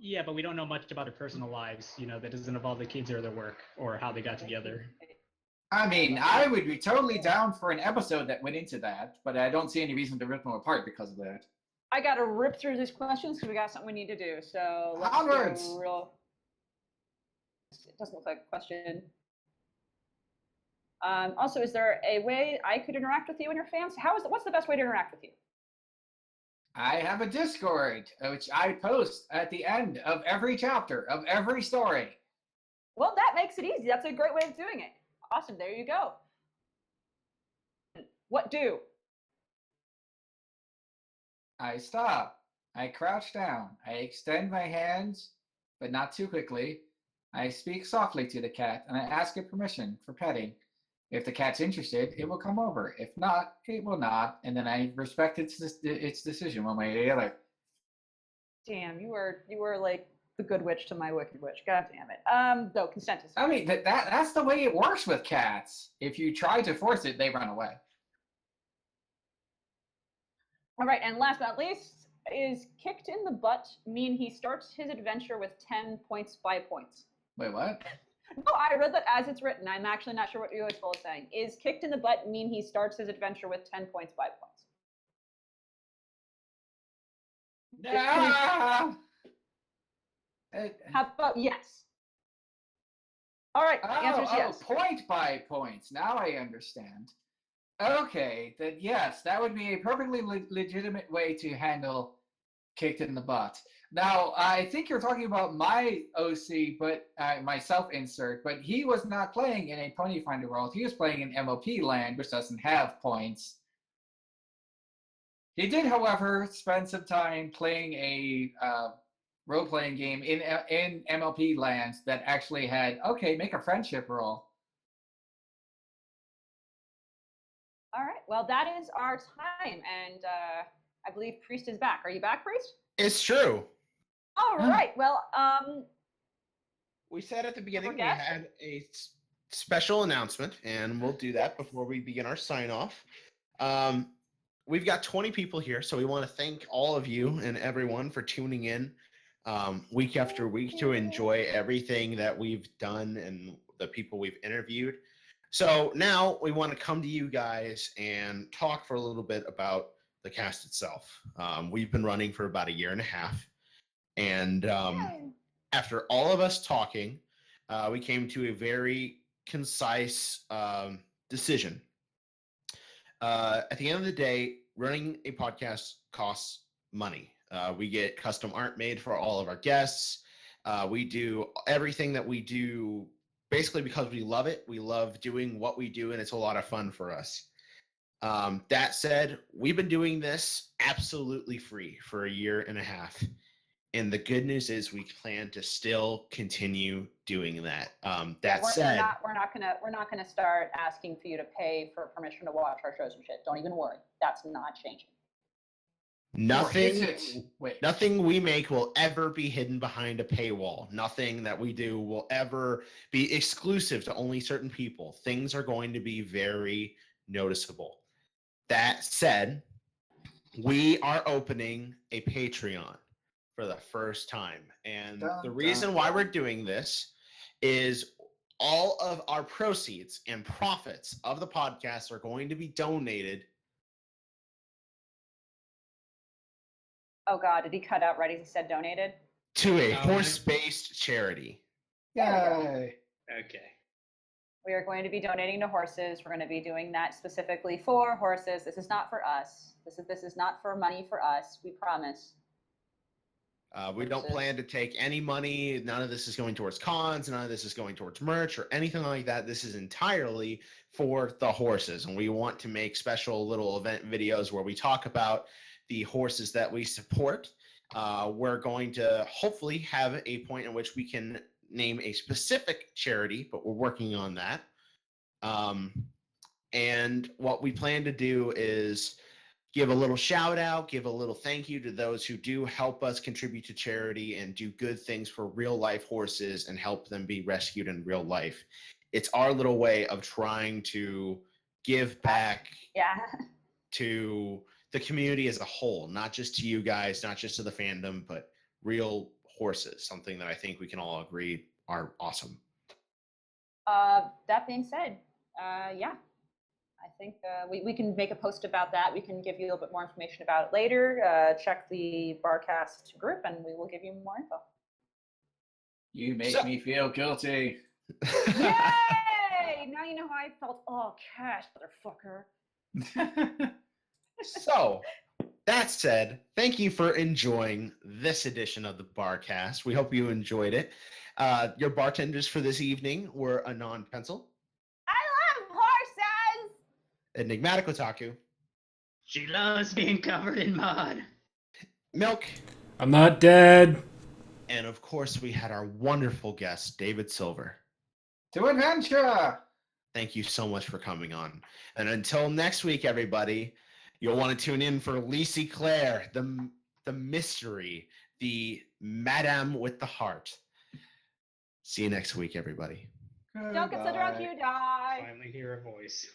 Yeah, but we don't know much about their personal lives. That doesn't involve the kids or their work or how they got together. I mean, I would be totally down for an episode that went into that, but I don't see any reason to rip them apart because of that. I got to rip through these questions because we got something we need to do. So let's Onwards! go real. It doesn't look like a question. Also, is there a way I could interact with you and your fans? What's the best way to interact with you? I have a Discord, which I post at the end of every chapter of every story. Well, that makes it easy. That's a great way of doing it. Awesome. There you go. What do? I stop. I crouch down. I extend my hands, but not too quickly. I speak softly to the cat, and I ask it permission for petting. If the cat's interested, it will come over. If not, it will not. And then I respect its decision one way or the other. Damn, you were like the good witch to my wicked witch. God damn it. Though consent is. I mean, that's the way it works with cats. If you try to force it, they run away. All right, and last but not least, is kicked in the butt mean he starts his adventure with 10 points by points? Wait, what? No, I read that as it's written. I'm actually not sure what you is saying. Is kicked in the butt mean he starts his adventure with 10 points by points? Ah! How about yes? All right, the answer is yes. Point by points. Now I understand. Okay, then yes, that would be a perfectly legitimate way to handle kicked in the butt. Now, I think you're talking about my OC, but my self-insert, but he was not playing in a Ponyfinder world. He was playing in MLP land, which doesn't have points. He did, however, spend some time playing a role-playing game in MLP lands that actually had, okay, make a friendship roll. All right. Well, that is our time, and I believe Priest is back. Are you back, Priest? It's true. All right. Well, We said at the beginning we guest? had a special announcement, and we'll do that before we begin our sign-off. We've got 20 people here, so we want to thank all of you and everyone for tuning in week after week to enjoy everything that we've done and the people we've interviewed. So now we want to come to you guys and talk for a little bit about the cast itself. We've been running for about a year and a half, and after all of us talking, we came to a very concise decision. At the end of the day, running a podcast costs money. We get custom art made for all of our guests. We do everything that we do basically because we love it. We love doing what we do, and it's a lot of fun for us. That said, we've been doing this absolutely free for a year and a half. And the good news is we plan to still continue doing that. That said, we're not gonna start asking for you to pay for permission to watch our shows and shit. Don't even worry. That's not changing. Nothing we make will ever be hidden behind a paywall. Nothing that we do will ever be exclusive to only certain people. Things are going to be very noticeable. That said, we are opening a Patreon for the first time. And the reason why we're doing this is all of our proceeds and profits of the podcast are going to be donated. Oh God, did he cut out right as he said donated? To a horse-based charity. Yay! Okay. We are going to be donating to horses. We're going to be doing that specifically for horses. This is not for us. This is not for money for us. We promise. We don't plan to take any money. None of this is going towards cons. None of this is going towards merch or anything like that. This is entirely for the horses. And we want to make special little event videos where we talk about the horses that we support. We're going to hopefully have a point in which we can name a specific charity, but we're working on that. And what we plan to do is give a little shout out, give a little thank you to those who do help us contribute to charity and do good things for real life horses and help them be rescued in real life. It's our little way of trying to give back to the community as a whole, not just to you guys, not just to the fandom, but real horses, something that I think we can all agree are awesome. That being said, I think we can make a post about that. We can give you a little bit more information about it later. Check the Barcast group and we will give you more info. You make me feel guilty. Yay! Now you know how I felt. Oh, cash, motherfucker. So, that said, thank you for enjoying this edition of the Barcast. We hope you enjoyed it. Your bartenders for this evening were Anon Pencil. I love horses! Enigmatic Otaku. She loves being covered in mud. Milk. I'm not dead. And of course, we had our wonderful guest, David Silver. To adventure! Thank you so much for coming on. And until next week, everybody, you'll want to tune in for Lacey Claire, the mystery, the Madame with the heart. See you next week, everybody. Don't get so drunk you die. Finally hear a voice.